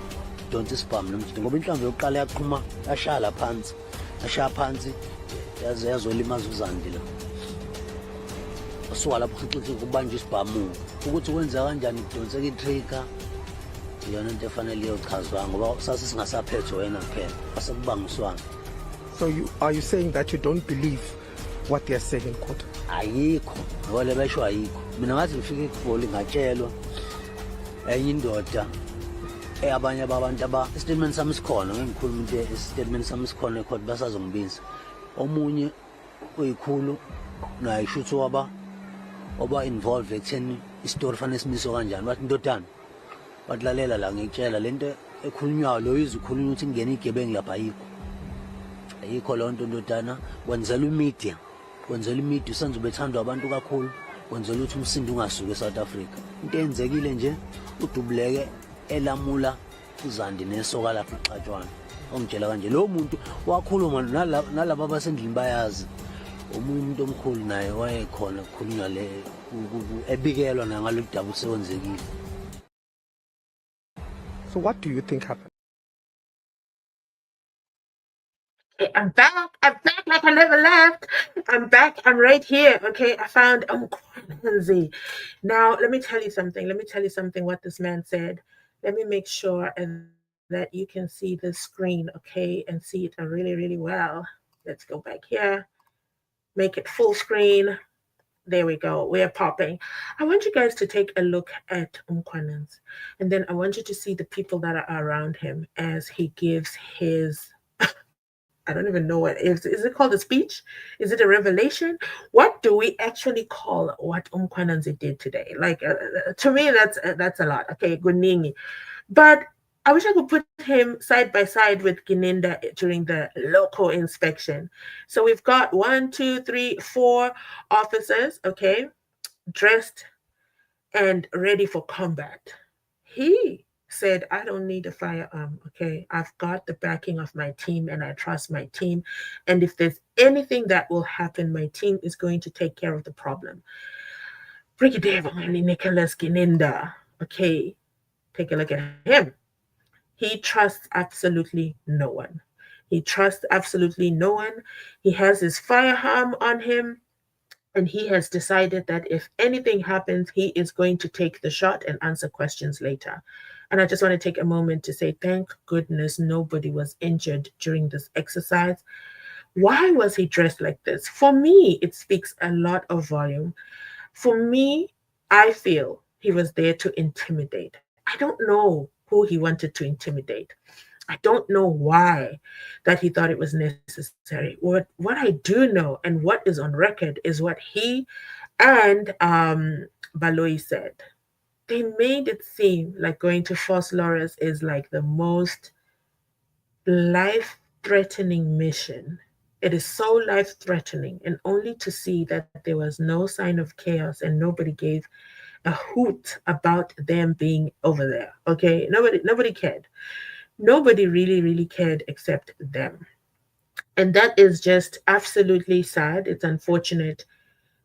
[SPEAKER 6] donsa isibhamu nomjito ngoba inhlamvu yokuqala yaqhuma yashaya phansi yashaya phansi yaze yazolimaza uZandi la. Wasuka lapho xixithi kubanja isibhamu ukuthi kwenzeka kanjani kudonseka itrigger iyona into efanele iyochazwa ngoba sasingasaphethwe wena kuphela asekubangiswana.
[SPEAKER 5] So are you saying that you don't believe what they are saying in court?
[SPEAKER 6] Ayikho ngoba le besho ayikho. Mina ngathi ngifike eGoli ngatshelwa enye indoda abanye abantu statement sami sikhona ngikhuluma into statement sami sikhona ecourt basazongibiza. Omunye oyikhulu naye shuthi waba involved ekutheni istory fanele simiso kanjani. Bathi ndodana batlalela la ngikutshela lento ekhulunywayo lo izikhulunywa ukuthi ngene igebengu lapha ayikho lonto ndodana. Kwenzela imedia usenze bethandwa abantu kakhulu. Kwenzela ukuthi umsindo ungasuke eSouth Africa. Into eyenzekile nje udubuleke elamula uZandi nesoka lapha iqhatshwana. Ongitshela kanje lo muntu wakhuluma nalabo abasendlini bayazi. Omunye umuntu omkhulu naye wayekhona kukhulunywa le ebikelwa nangalo daba usewenzekile.
[SPEAKER 5] So what do you think happened?
[SPEAKER 1] I'm back like I never left. I'm back. I'm right here. Okay, I found Mkhwanazi. Now, let me tell you something. What this man said. Let me make sure that you can see the screen, okay, and see it really, really well. Let's go back here. Make it full screen. There we go. We're popping. I want you guys to take a look at Mkhwanazi. And then I want you to see the people that are around him as he gives his... I don't even know what is it called a speech? Is it a revelation? What do we actually call what Mkhwanazi did today? Like to me, that's a lot. Okay, Guningi. But I wish I could put him side by side with Gininda during the local inspection. So we've got 1, 2, 3, 4 officers, okay, dressed and ready for combat. He said, I don't need a firearm, okay? I've got the backing of my team and I trust my team. And if there's anything that will happen, my team is going to take care of the problem. Brigadier Nicholas Gininda, okay, take a look at him. He trusts absolutely no one. He trusts absolutely no one. He has his firearm on him, and he has decided that if anything happens, he is going to take the shot and answer questions later. And I just want to take a moment to say thank goodness nobody was injured during this exercise. Why was he dressed like this? For me, it speaks a lot of volume. For me, I feel he was there to intimidate. I don't know who he wanted to intimidate. I don't know why that he thought it was necessary. What I do know and what is on record is what he and Baloi said. They made it seem like going to Force Lores is like the most life-threatening mission. It is so life-threatening, and only to see that there was no sign of chaos and nobody gave a hoot about them being over there. Okay, nobody cared. Nobody really cared except them. And that is just absolutely sad. It's unfortunate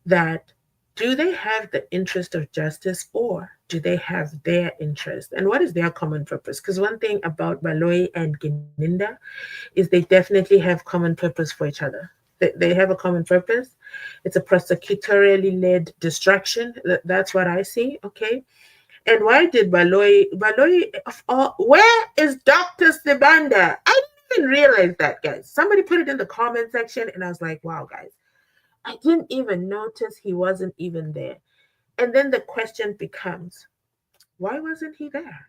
[SPEAKER 1] that do they have the interest of justice or do they have their interest? And what is their common purpose? Because one thing about Baloi and Gininda is they definitely have common purpose for each other. They have a common purpose. It's a prosecutorially led distraction. That's what I see. Okay. And why did Baloi of all, where is Dr. Sibanda? I didn't even realize that, guys. Somebody put it in the comment section, and I was like, wow, guys, I didn't even notice he wasn't even there. And then the question becomes, why wasn't he there?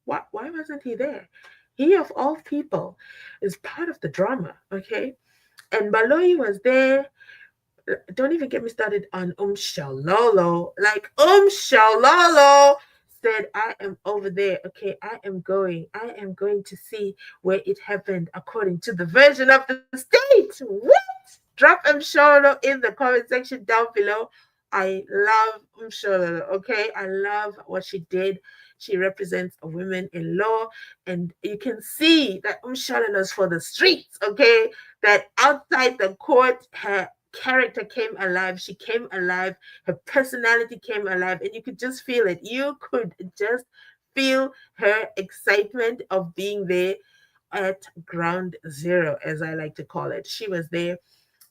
[SPEAKER 1] Why wasn't he there? He, of all people, is part of the drama, okay? And Baloi was there. Don't even get me started on Shalolo. Like Shalolo said, I am over there. Okay, I am going to see where it happened according to the version of the state. What? Drop Shalolo in the comment section down below. I love Shalolo. Okay, I love what she did. She represents a woman in law, and you can see that Shalolo is for the streets. Okay, that outside the court, her character came alive. She came alive. Her personality came alive. And you could just feel it. You could just feel her excitement of being there at ground zero, as I like to call it. She was there.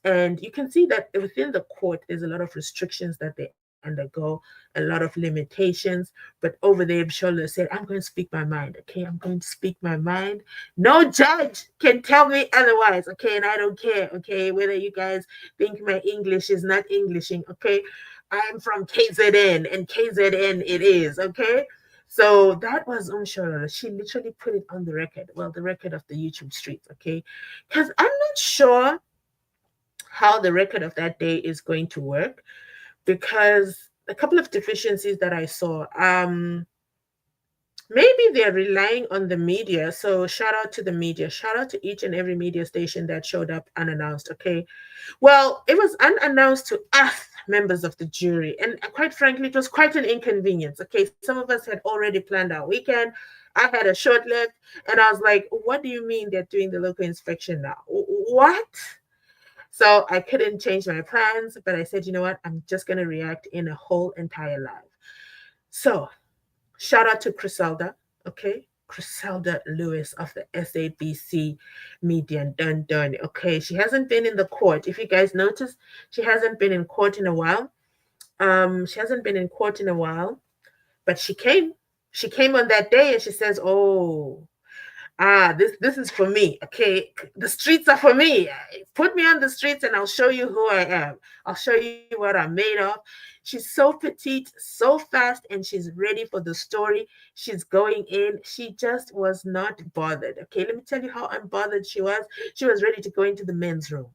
[SPEAKER 1] And you can see that within the court, there's a lot of restrictions that they undergo, a lot of limitations. But over there, Bishola said, I'm going to speak my mind. Okay, I'm going to speak my mind. No judge can tell me otherwise. Okay, and I don't care. Okay, whether you guys think my English is not Englishing. Okay, I'm from KZN, and KZN it is. Okay. So that was Umshora. She literally put it on the record. Well, the record of the YouTube streets. Okay, because I'm not sure how the record of that day is going to work, because a couple of deficiencies that I saw, maybe they're relying on the media. So shout out to the media, shout out to each and every media station that showed up unannounced. Okay, well, it was unannounced to us members of the jury, and quite frankly it was quite an inconvenience. Okay, some of us had already planned our weekend. I had a short left, and I was like, what do you mean they're doing the local inspection now? What? So I couldn't change my plans, but I said, you know what? I'm just going to react in a whole entire live. So shout out to Criselda, okay? Criselda Lewis of the SABC Media Done. Okay, she hasn't been in the court. If you guys notice, she hasn't been in court in a while. But she came. She came on that day, and she says, oh, this is for me. Okay, the streets are for me. Put me on the streets and I'll show you who I am. I'll show you what I'm made of. She's so petite, so fast, and she's ready for the story. She's going in. She just was not bothered. Okay, let me tell you how unbothered she was. She was ready to go into the men's room.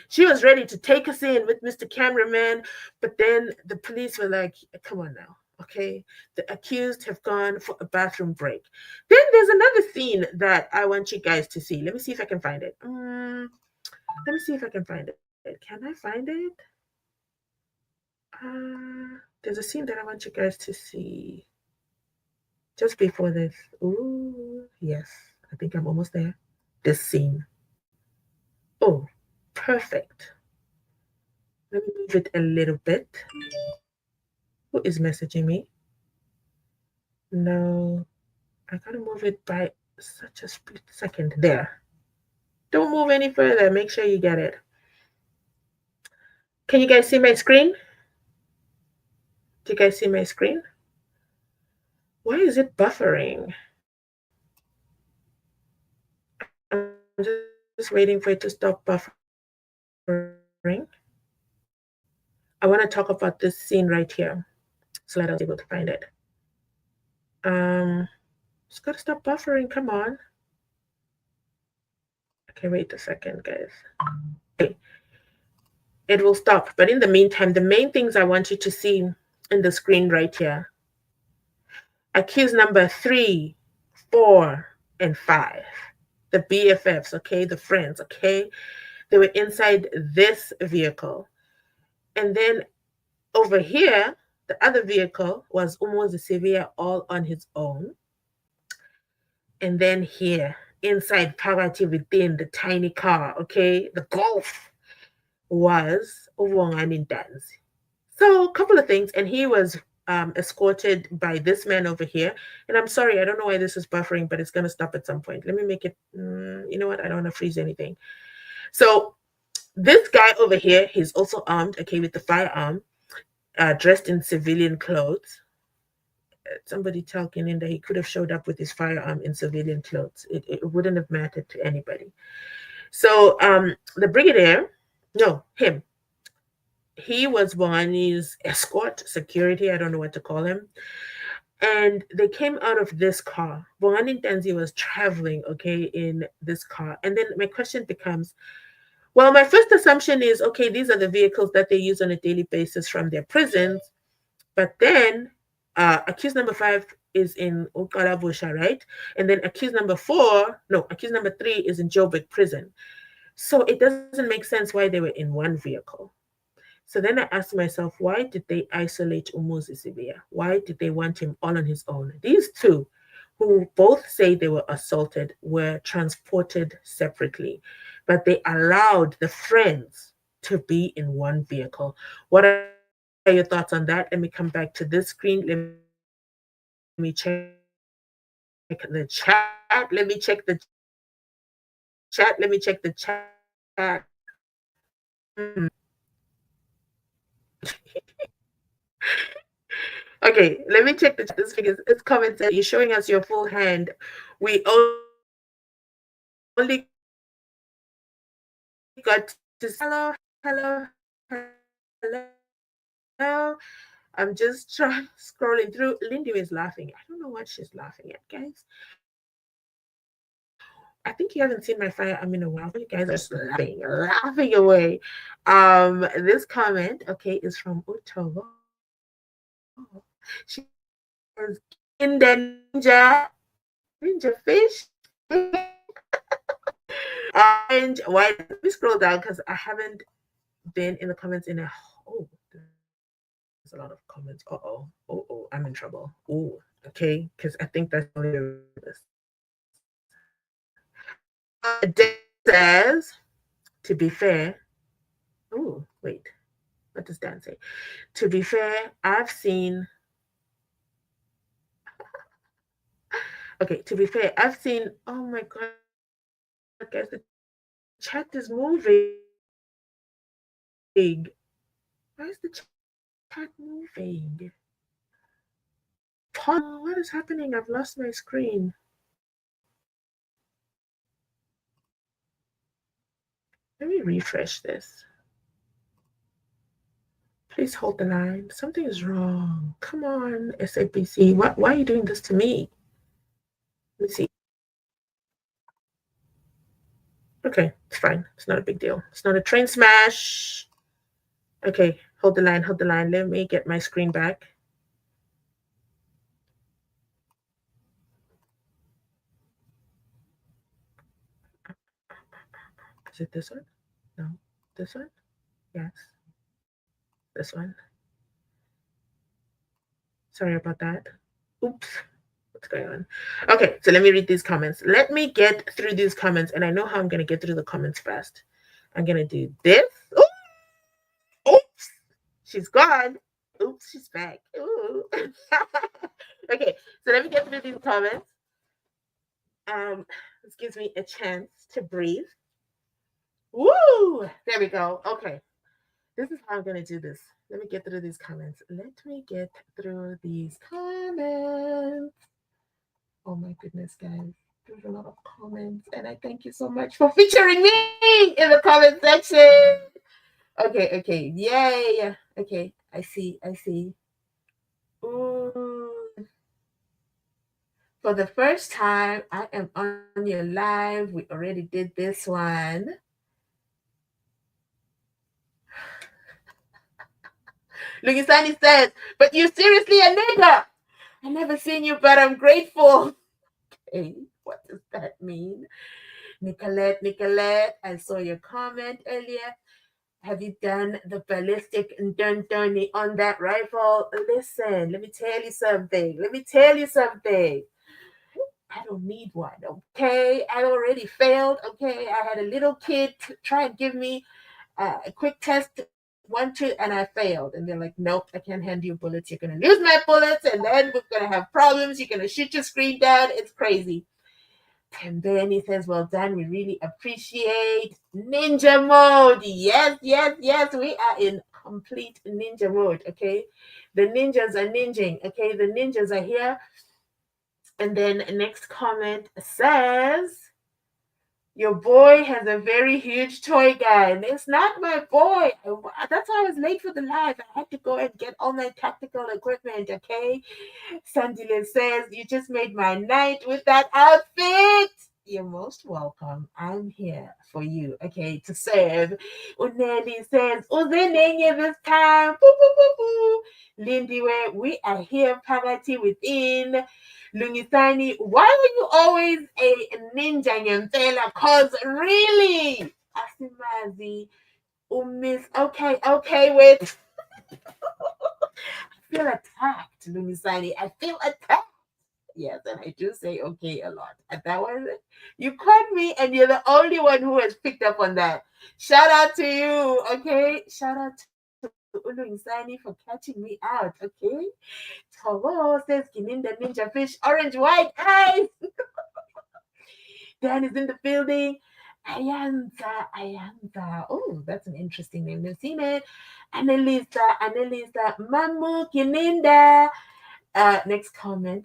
[SPEAKER 1] She was ready to take us in with Mr. Cameraman, but then the police were like, come on now. Okay, the accused have gone for a bathroom break. Then there's another scene that I want you guys to see. Let me see if I can find it. Can I find it? There's a scene that I want you guys to see just before this. Ooh, yes, I think I'm almost there. This scene. Oh, perfect. Let me move it a little bit. Who is messaging me? No. I gotta move it by such a split second. There. Don't move any further. Make sure you get it. Can you guys see my screen? Do you guys see my screen? Why is it buffering? I'm just waiting for it to stop buffering. I want to talk about this scene right here so that I was able to find it. It's got to stop buffering. Come on. Okay, wait a second, guys. Okay. It will stop. But in the meantime, the main things I want you to see in the screen right here. Accused number 3, 4, and 5. The BFFs, okay, the friends, okay? They were inside this vehicle. And then over here, the other vehicle was almost severe all on his own. And then here, inside Phakathi within the tiny car, okay, the Golf was Uwongani Ntanzi. So a couple of things, and he was escorted by this man over here. And I'm sorry, I don't know why this is buffering, but it's going to stop at some point. Let me make it, you know what? I don't want to freeze anything. So this guy over here, he's also armed, okay, with the firearm, dressed in civilian clothes. Somebody tell Gininda he could have showed up with his firearm in civilian clothes. It wouldn't have mattered to anybody. So the brigadier, no, him, he was Bongani's escort, security, I don't know what to call him. And they came out of this car. Bongani Ntanzi was traveling, okay, in this car. And then my question becomes, well, my first assumption is, okay, these are the vehicles that they use on a daily basis from their prisons. But then accused number 5 is in Ukalabusha, right? And then accused number 3 is in Joburg prison. So it doesn't make sense why they were in one vehicle. So then I asked myself, why did they isolate Umuzi Sibia? Why did they want him all on his own? These two, who both say they were assaulted, were transported separately, but they allowed the friends to be in one vehicle. What are your thoughts on that? Let me come back to this screen. Let me check the chat. Let me check the chat. Let me check the chat. Okay, let me check the chat. This because it's comments that you're showing us your full hand. We only got to hello. I'm just scrolling through. Lindy is laughing. I don't know what she's laughing at, guys. I think you haven't seen my firearm in a while. You guys are just laughing away. This comment, okay, is from Utovo. She says, in the ninja fish. And why? Let me scroll down because I haven't been in the comments in a. Oh, there's a lot of comments. Oh, I'm in trouble. Oh, okay, because I think that's only this. Says, to be fair. Oh, wait. What does Dan say? To be fair, I've seen. Okay, to be fair, I've seen. Oh my God, guys, the chat is moving. Why is the chat moving? What is happening? I've lost my screen. Let me refresh this. Please hold the line. Something is wrong. Come on, SABC. Why are you doing this to me? Let me see. Okay, it's fine. It's not a big deal. It's not a train smash. Okay, hold the line. Let me get my screen back. Is it this one? No. This one? Yes. This one. Sorry about that. Oops. What's going on? Okay, so let me read these comments. Let me get through these comments, and I know how I'm going to get through the comments fast. I'm going to do this. Oops. She's gone. Oops, she's back. Ooh. Okay, so let me get through these comments. This gives me a chance to breathe. Woo! There we go. Okay. This is how I'm going to do this. Let me get through these comments. Let me get through these comments. Oh my goodness, guys. There's a lot of comments, and I thank you so much for featuring me in the comment section. Okay. Yay. Okay. I see. Ooh. For the first time, I am on your live. We already did this one. Lugisani says, but you're seriously a nigger. I never seen you, but I'm grateful. Hey, what does that mean? Nicolette, I saw your comment earlier. Have you done the ballistic dun on that rifle? Listen, let me tell you something. I don't need one, okay? I already failed, okay? I had a little kid try and give me a quick test, 1, 2, and I failed. And they're like, nope, I can't hand you bullets. You're going to lose my bullets, and then we're going to have problems. You're going to shoot your screen down. It's crazy. And then he says, well done. We really appreciate ninja mode. Yes. We are in complete ninja mode, okay? The ninjas are ninjing, okay? The ninjas are here. And then next comment says, your boy has a very huge toy gun. It's not my boy. That's why I was late for the live. I had to go and get all my tactical equipment, okay? Sandile says, you just made my night with that outfit. You're most welcome. I'm here for you, okay, to serve. Uneli says, Uzenenye this time. Boo, boo, boo, boo. Lindiwe, we are here, Pagati within. Lungisani, why are you always a ninja nyantela? Cause really, Asimazi, Miss. Okay, wait. I feel attacked, Lungisani. I feel attacked. Yes, and I do say okay a lot. And that was it. You caught me, and you're the only one who has picked up on that. Shout out to you, okay? Shout out to Ulu Insani for catching me out, okay? Togo says Gininda Ninja Fish, orange, white eyes. Dan is in the building. Ayanza. Oh, that's an interesting name. You've seen it. Annalisa. Mamu Gininda. Next comment.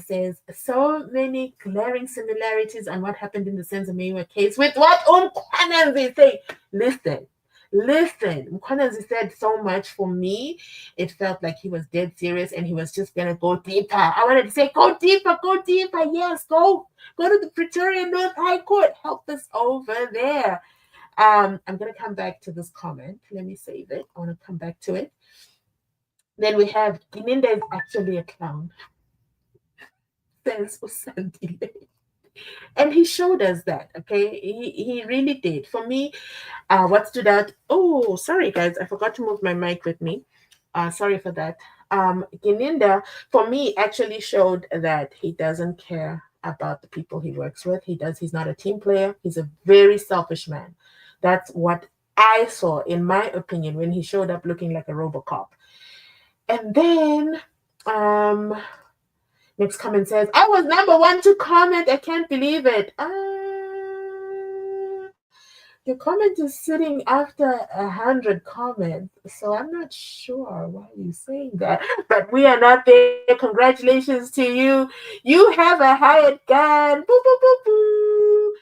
[SPEAKER 1] Says so many glaring similarities on what happened in the SENZO MEYIWA case with what Mkhwanazi say. Listen. Mkhwanazi said so much. For me, it felt like he was dead serious and he was just gonna go deeper. I wanted to say, go deeper. Yes, go to the Pretoria North High Court. Help us over there. I'm gonna come back to this comment. Let me save it. I want to come back to it. Then we have Gininda is actually a clown. Says Usandile. And he showed us that, okay? He really did. For me, what stood out, oh, sorry guys, I forgot to move my mic with me. Sorry for that. Gininda, for me, actually showed that he doesn't care about the people he works with. He's not a team player. He's a very selfish man. That's what I saw, in my opinion, when he showed up looking like a RoboCop. And then, next comment says, I was number 1 to comment. I can't believe it. Your comment is sitting after 100 comments, so I'm not sure why you're saying that. But we are not there. Congratulations to you. You have a hired gun. Boo, boo, boo, boo.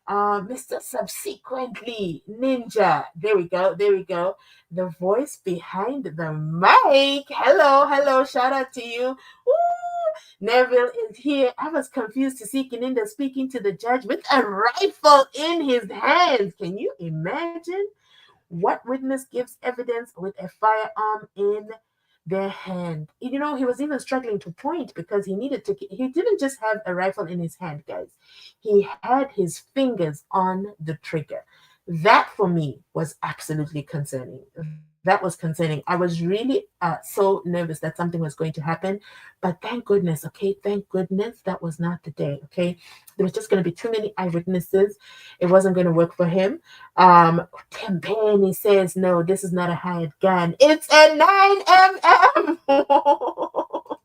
[SPEAKER 1] Mr. Subsequently Ninja. There we go. The voice behind the mic. Hello. Shout out to you. Woo! Neville is here. I was confused to see Gininda speaking to the judge with a rifle in his hands. Can you imagine? What witness gives evidence with a firearm in their hand? You know, he was even struggling to point because he didn't just have a rifle in his hand, guys. He had his fingers on the trigger. That for me was absolutely concerning. That was concerning. I was really so nervous that something was going to happen, but thank goodness, okay? Thank goodness that was not the day, okay? There was just going to be too many eyewitnesses. It wasn't going to work for him. Tempeni says, no, this is not a hired gun. It's a 9mm.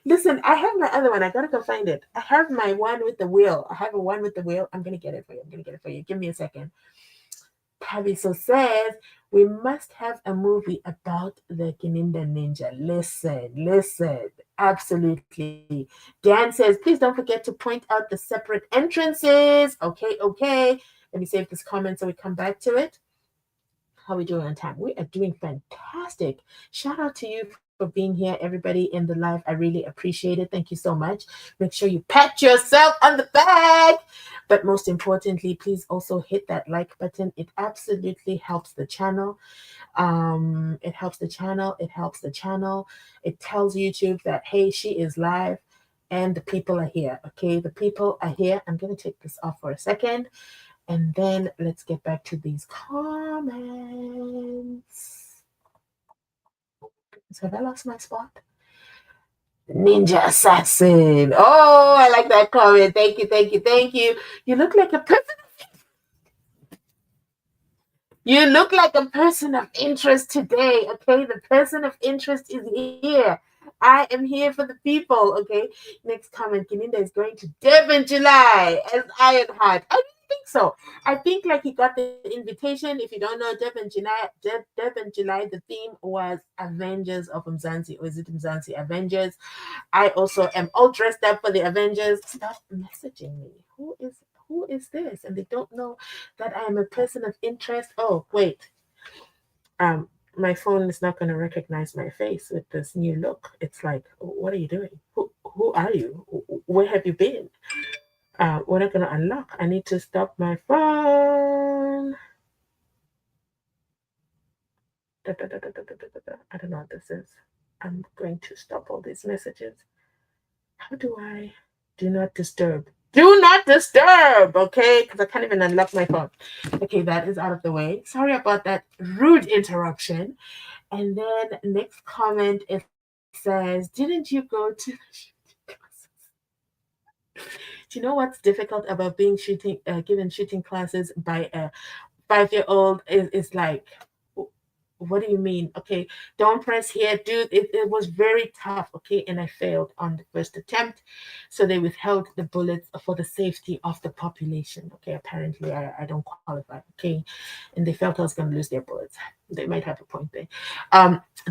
[SPEAKER 1] Listen, I have my other one. I gotta go find it. I have my one with the wheel. I have a one with the wheel. I'm gonna get it for you. I'm gonna get it for you. Give me a second. Taviso says we must have a movie about the Gininda ninja. Listen, absolutely. Dan says, please don't forget to point out the separate entrances. Okay. Let me save this comment so we come back to it. How are we doing on time? We are doing fantastic. Shout out to you for being here, everybody in the live. I really appreciate it. Thank you so much. Make sure you pat yourself on the back. But most importantly, please also hit that like button. It absolutely helps the channel. It helps the channel. It helps the channel. It tells YouTube that, hey, she is live and the people are here. Okay, the people are here. I'm going to take this off for a second. And then let's get back to these comments. So have I lost my spot? Ninja assassin. Oh, I like that comment. Thank you. You look like a person. You look like a person of interest today. Okay, the person of interest is here. I am here for the people. Okay. Next comment. Gininda is going to Durban July as Ironheart. I think so. I think like he got the invitation. If you don't know Durban July, the theme was Avengers of Mzansi, or is it Mzansi Avengers? I also am all dressed up for the Avengers. Stop messaging me. Who is this? And they don't know that I am a person of interest. Oh, wait. My phone is not going to recognize my face with this new look. It's like, what are you doing? Who are you? Where have you been? We're not going to unlock. I need to stop my phone. I don't know what this is. I'm going to stop all these messages. How do I do not disturb? Do not disturb, okay? Because I can't even unlock my phone. Okay, that is out of the way. Sorry about that rude interruption. And then next comment, it says, didn't you go to the shooting classes? Do you know what's difficult about being given shooting classes by a 5-year-old is like, what do you mean? Okay, don't press here, dude. It was very tough, okay, and I failed on the first attempt. So they withheld the bullets for the safety of the population. Okay, apparently I don't qualify, okay, and they felt I was going to lose their bullets. They might have a point there.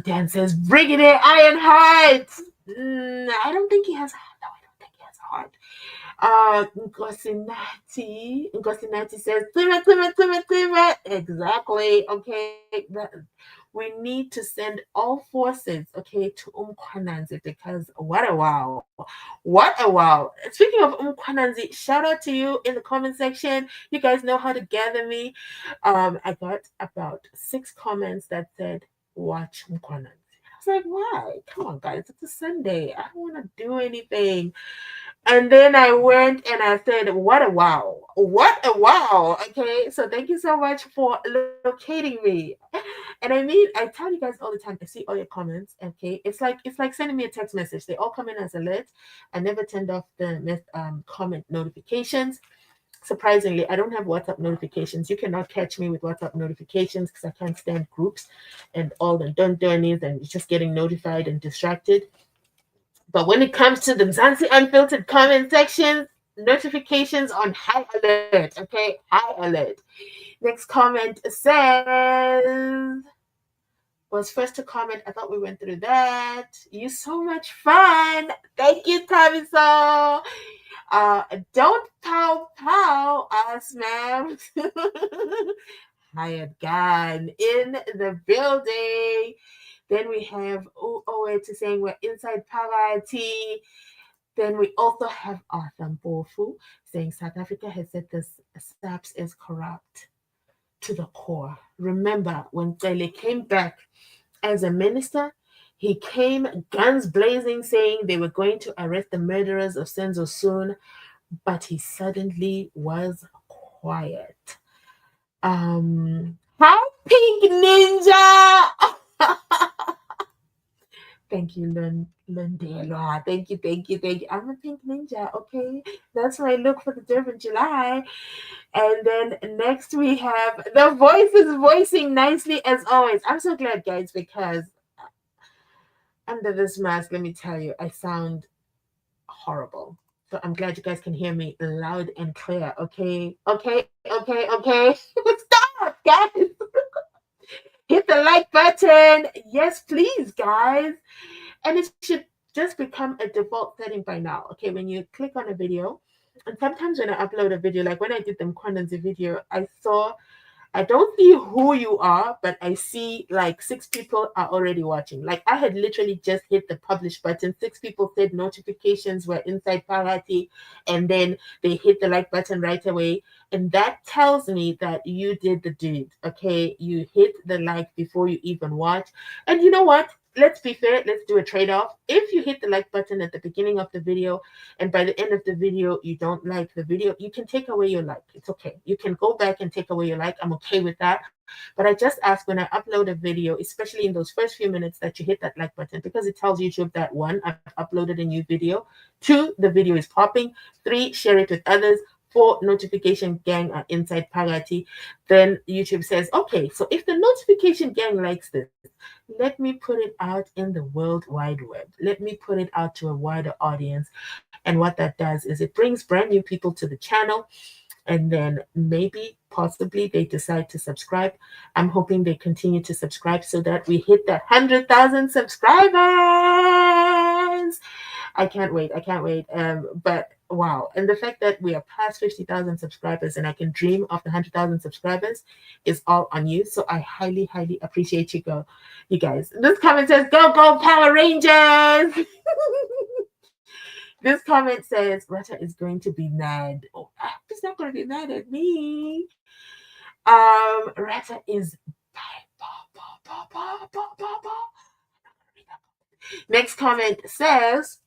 [SPEAKER 1] Dan says, Brigadier Ironheart. I don't think he has, no, I don't think he has a heart. Ngosinati says, Klima. Exactly. Okay. We need to send all forces, okay, to Mkhwanazi because what a wow. What a wow. Speaking of Mkhwanazi, shout out to you in the comment section. You guys know how to gather me. I got about 6 comments that said, watch Mkhwanazi. I was like, why? Come on, guys. It's a Sunday. I don't want to do anything. And then I went and I said, what a wow. What a wow. Okay. So thank you so much for locating me. And I mean, I tell you guys all the time, I see all your comments. Okay. It's like sending me a text message. They all come in as alerts. I never turned off the comment notifications. Surprisingly, I don't have WhatsApp notifications. You cannot catch me with WhatsApp notifications because I can't stand groups and all the don't-donnies and just getting notified and distracted. But when it comes to the Mzansi Unfiltered comment section, notifications on high alert, okay? High alert. Next comment says, was first to comment. I thought we went through that. You so much fun. Thank you, Taviso. Don't pow us, ma'am. Hired gun in the building. Then we have Owe to saying we're inside poverty. Then we also have Arthur Mpofu saying South Africa has said this SAPS is corrupt to the core. Remember, when Cele came back as a minister, he came guns blazing saying they were going to arrest the murderers of SENZO soon, but he suddenly was quiet. Hi, Pink Ninja! Thank you, Lundela. Thank you. I'm a pink ninja, okay? That's my look for the Durban July. And then next we have the voices voicing nicely as always. I'm so glad, guys, because under this mask, let me tell you, I sound horrible. So I'm glad you guys can hear me loud and clear. Okay, okay. Stop, guys. Hit the like button. Yes, please, guys. And it should just become a default setting by now. Okay, when you click on a video, and sometimes when I upload a video, like when I did the Mkhwanazi video, I don't see who you are, but I see like 6 people are already watching. Like I had literally just hit the publish button. 6 people said notifications were inside party, and then they hit the like button right away. And that tells me that you did the deed. Okay, you hit the like before you even watch. And you know what? Let's be fair. Let's do a trade off. If you hit the like button at the beginning of the video, and by the end of the video you don't like the video, you can take away your like. It's okay. You can go back and take away your like. I'm okay with that. But I just ask when I upload a video, especially in those first few minutes, that you hit that like button, because it tells YouTube that 1, I've uploaded a new video, 2, the video is popping, 3, share it with others, 4, notification gang are inside party. Then YouTube says, okay, so if the notification gang likes this, let me put it out in the World Wide Web. Let me put it out to a wider audience. And what that does is it brings brand new people to the channel, and then maybe, possibly, they decide to subscribe. I'm hoping they continue to subscribe so that we hit the 100,000 subscribers. I can't wait. But wow. And the fact that we are past 50,000 subscribers and I can dream of the 100,000 subscribers is all on you. So I highly, highly appreciate you guys. This comment says, go Power Rangers. This comment says, Rata is going to be mad. Oh, he's not going to be mad at me. Rata is. Next comment says,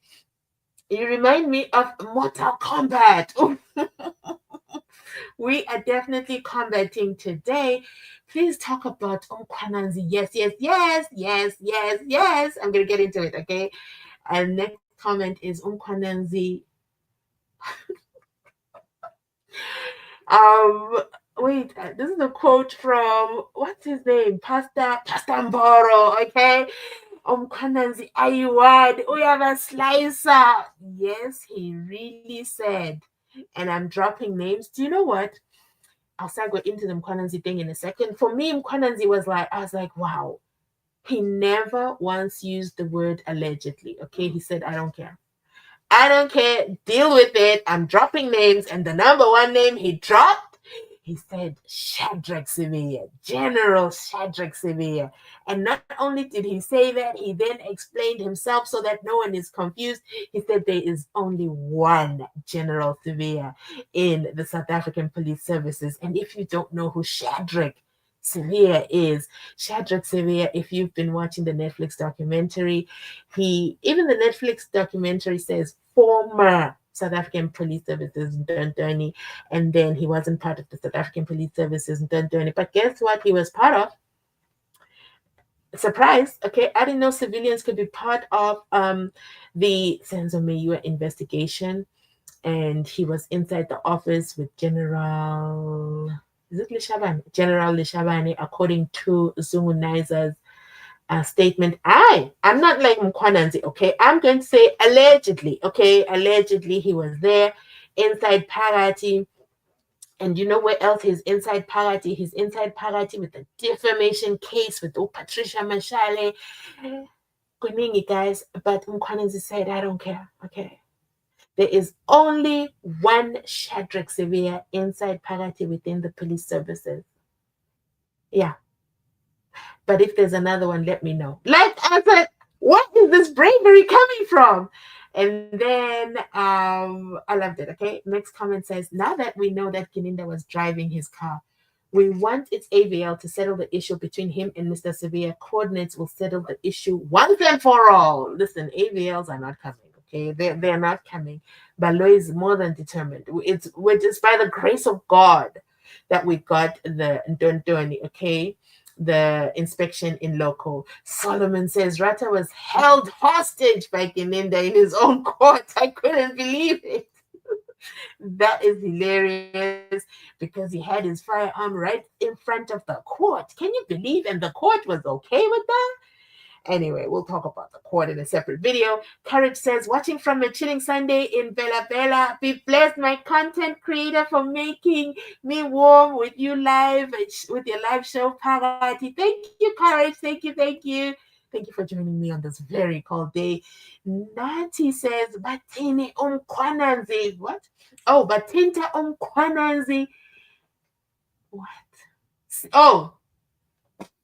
[SPEAKER 1] you remind me of Mortal Kombat. We are definitely combating today. Please talk about Mkhwanazi. Yes. I'm going to get into it, okay? And next comment is Mkhwanazi. Wait, this is a quote from, what's his name? Pastor Mboro, okay? Mkhwanazi ayiwad uyabaslicer. Yes, he really said. And I'm dropping names. Do you know what? I'll start going into the Mkhwanazi thing in a second. For me, Mkhwanazi I was like, wow. He never once used the word allegedly. Okay, he said, I don't care. Deal with it. I'm dropping names. And the number 1 name he dropped, he said Shadrach Sevilla, General Shadrach Sevilla. And not only did he say that, he then explained himself so that no one is confused. He said there is only one General Sevilla in the South African Police Services. And if you don't know who Shadrach Sevilla is, Shadrach Sevilla, if you've been watching the Netflix documentary, even the Netflix documentary says former South African Police Services Ndondoni, and then he wasn't part of the South African Police Services Ndondoni. But guess what? He was part of. Surprise! Okay, I didn't know civilians could be part of the SENZO MEYIWA investigation, and he was inside the office with General Lishabane, according to Zungunaiza's statement. I'm not like Mkhwanazi, okay? I'm going to say allegedly, okay? Allegedly, he was there inside party. And you know where else he's inside party? He's inside party with the defamation case with Patricia Mashale. Kuningi, guys. But Mkhwanazi said, I don't care, okay? There is only one Shadrach Sevilla inside party within the police services. Yeah. But if there's another one, let me know. Like I said, what is this bravery coming from? And then I loved it. Okay. Next comment says, now that we know that Gininda was driving his car, we want its AVL to settle the issue between him and Mr. Sevilla. Coordinates will settle the issue once and for all. Listen, AVLs are not coming. Okay, they're not coming. Balo is more than determined. We're just by the grace of God that we got the Ndondoni, okay, the inspection in local. Solomon says Rata was held hostage by Gininda in his own court. I couldn't believe it. That is hilarious because he had his firearm right in front of the court. Can you believe? And the court was okay with that? Anyway, we'll talk about the court in a separate video. Courage says, watching from a chilling Sunday in Bella Bella. Be blessed, my content creator, for making me warm with you live, with your live show party. Thank you, Courage. Thank you, thank you. Thank you for joining me on this very cold day. Nati says, Batini Mkhwanazi. What? Oh, Batinta Mkhwanazi. What? Oh,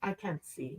[SPEAKER 1] I can't see.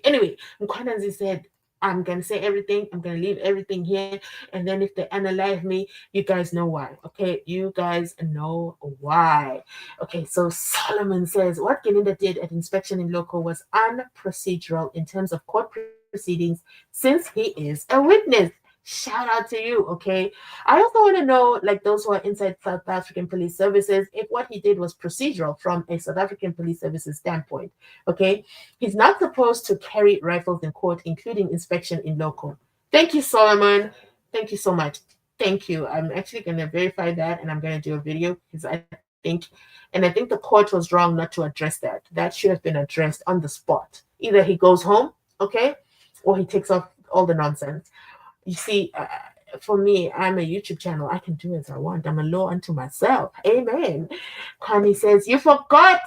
[SPEAKER 1] Anyway, Mkhwanazi said, I'm going to say everything. I'm going to leave everything here. And then if they analyze me, you guys know why. Okay, you guys know why. Okay, so Solomon says, what Gininda did at inspection in loco was unprocedural in terms of court proceedings since he is a witness. Shout out to you, okay? I also want to know, like those who are inside South African Police Services, if what he did was procedural from a South African Police Services standpoint, okay? He's not supposed to carry rifles in court, including inspection in loco. Thank you, Solomon. Thank you so much. Thank you. I'm actually going to verify that, and I'm going to do a video because I think the court was wrong not to address that. That should have been addressed on the spot. Either he goes home, okay, or he takes off all the nonsense. You see, for me, I'm a YouTube channel. I can do as I want. I'm a law unto myself. Amen. Connie says, you forgot.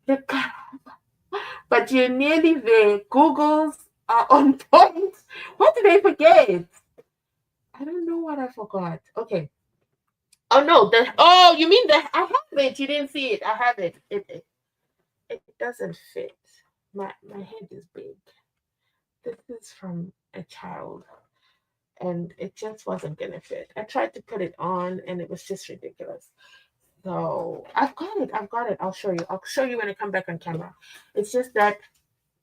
[SPEAKER 1] But you're nearly there. Googles are on point. What did I forget? I don't know what I forgot. Okay. Oh, no. You mean I have it. You didn't see it. I have it. It doesn't fit. My head is big. This is from a child, and it just wasn't gonna fit. I tried to put it on, and it was just ridiculous. So I've got it. I'll show you when I come back on camera. It's just that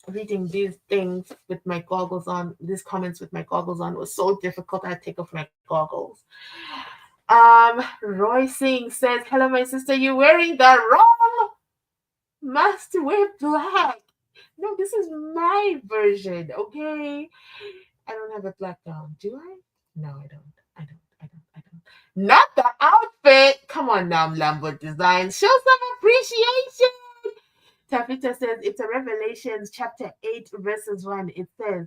[SPEAKER 1] reading these things with my goggles on, these comments with my goggles on, was so difficult. I take off my goggles. Roy Singh says, hello, my sister, you're wearing the wrong must wear black. No, this is my version, okay? I don't have a black gown, do I? No, I don't. Not the outfit. Come on now, Lambo Designs. Show some appreciation. Tafita says, it's a Revelations chapter 8, verses 1. It says,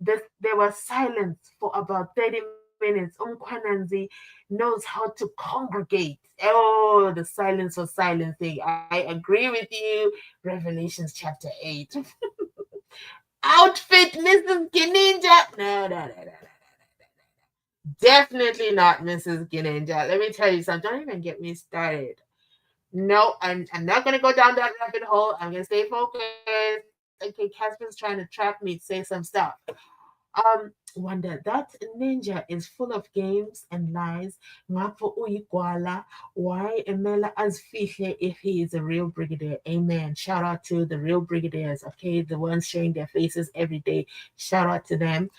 [SPEAKER 1] there was silence for about 30 minutes. Mkhwanazi knows how to congregate. Oh, the silence was silencing. I agree with you. Revelations chapter 8. Outfit, Mrs. Gininda. No. Definitely not Mrs. Gininda. Let me tell you something. Don't even get me started. No, I'm not going to go down that rabbit hole. I'm going to stay focused. Okay, Casper's trying to trap me to say some stuff. Wonder, that ninja is full of games and lies. Ngapho uyigwala. Why emela azfihle if he is a real brigadier? Amen. Shout out to the real brigadiers, okay? The ones showing their faces every day. Shout out to them.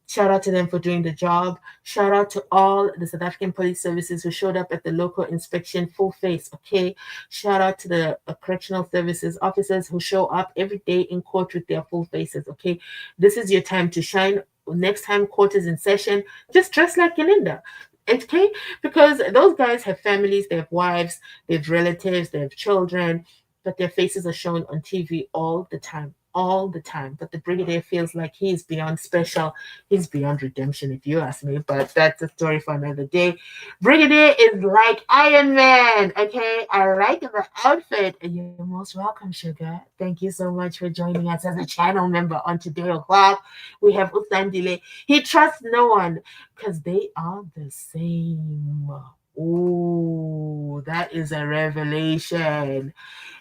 [SPEAKER 1] Shout out to them for doing the job. Shout out to all the South African Police Services who showed up at the local inspection full face, okay? Shout out to the correctional services officers who show up every day in court with their full faces, okay? This is your time to shine. Next time court is in session, just dress like Gininda, okay? Because those guys have families, they have wives, they have relatives, they have children, but their faces are shown on TV all the time. But the brigadier feels like he's beyond special. He's beyond redemption, if you ask me. But that's a story for another day. Brigadier is like Iron Man. Okay, I like the outfit. You're most welcome, Sugar. Thank you so much for joining us as a channel member on Today O'Clock. We have Usandile. He trusts no one because they are the same. Oh, that is a revelation.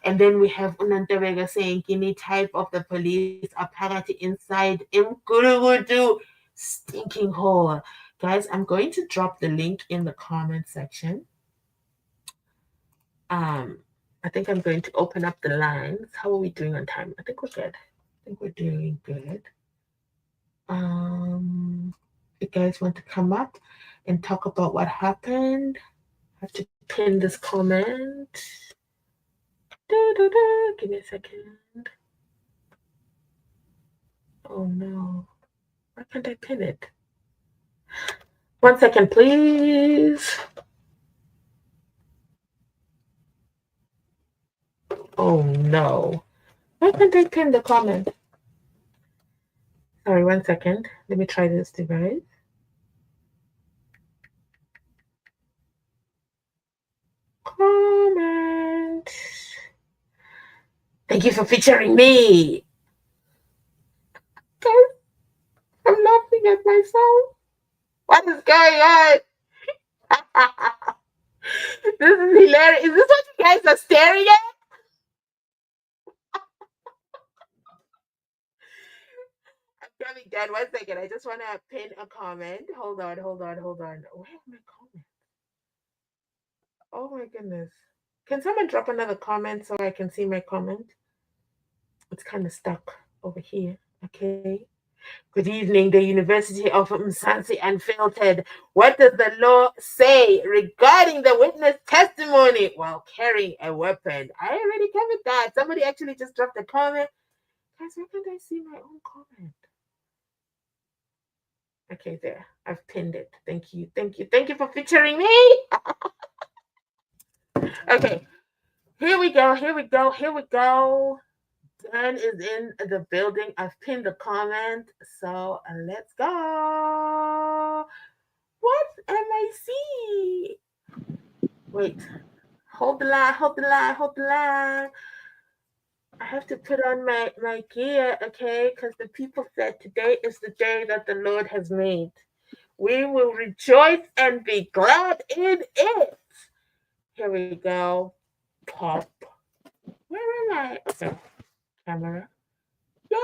[SPEAKER 1] And then we have Unantebega saying, any type of the police apparati inside Mkurugudu stinking hole. Guys, I'm going to drop the link in the comment section. I think I'm going to open up the lines. How are we doing on time? I think we're good. I think we're doing good. If you guys want to come up and talk about what happened, I have to pin this comment. Give me a second. Oh no. Why can't I pin it? 1 second, please. Oh no. Why can't I pin the comment? Sorry, 1 second. Let me try this device. Comment. Thank you for featuring me. Guys, I'm laughing at myself. What is going on? This is hilarious. Is this what you guys are staring at? I'm coming down. 1 second. I just want to pin a comment. Hold on. Where are my comments? Oh my goodness. Can someone drop another comment so I can see my comment? It's kind of stuck over here. Okay. Good evening, the University of Mzansi Unfiltered. What does the law say regarding the witness testimony while carrying a weapon? I already covered that. Somebody actually just dropped a comment. Guys, why can't I see my own comment? Okay, there. I've pinned it. Thank you for featuring me. Okay. Here we go. Dan is in the building. I've pinned the comment. So let's go. What am I seeing? Wait. Hold the line. I have to put on my gear, okay? Because the people said today is the day that the Lord has made. We will rejoice and be glad in it. Here we go. Pop. Where am I? Okay. Camera. Yay!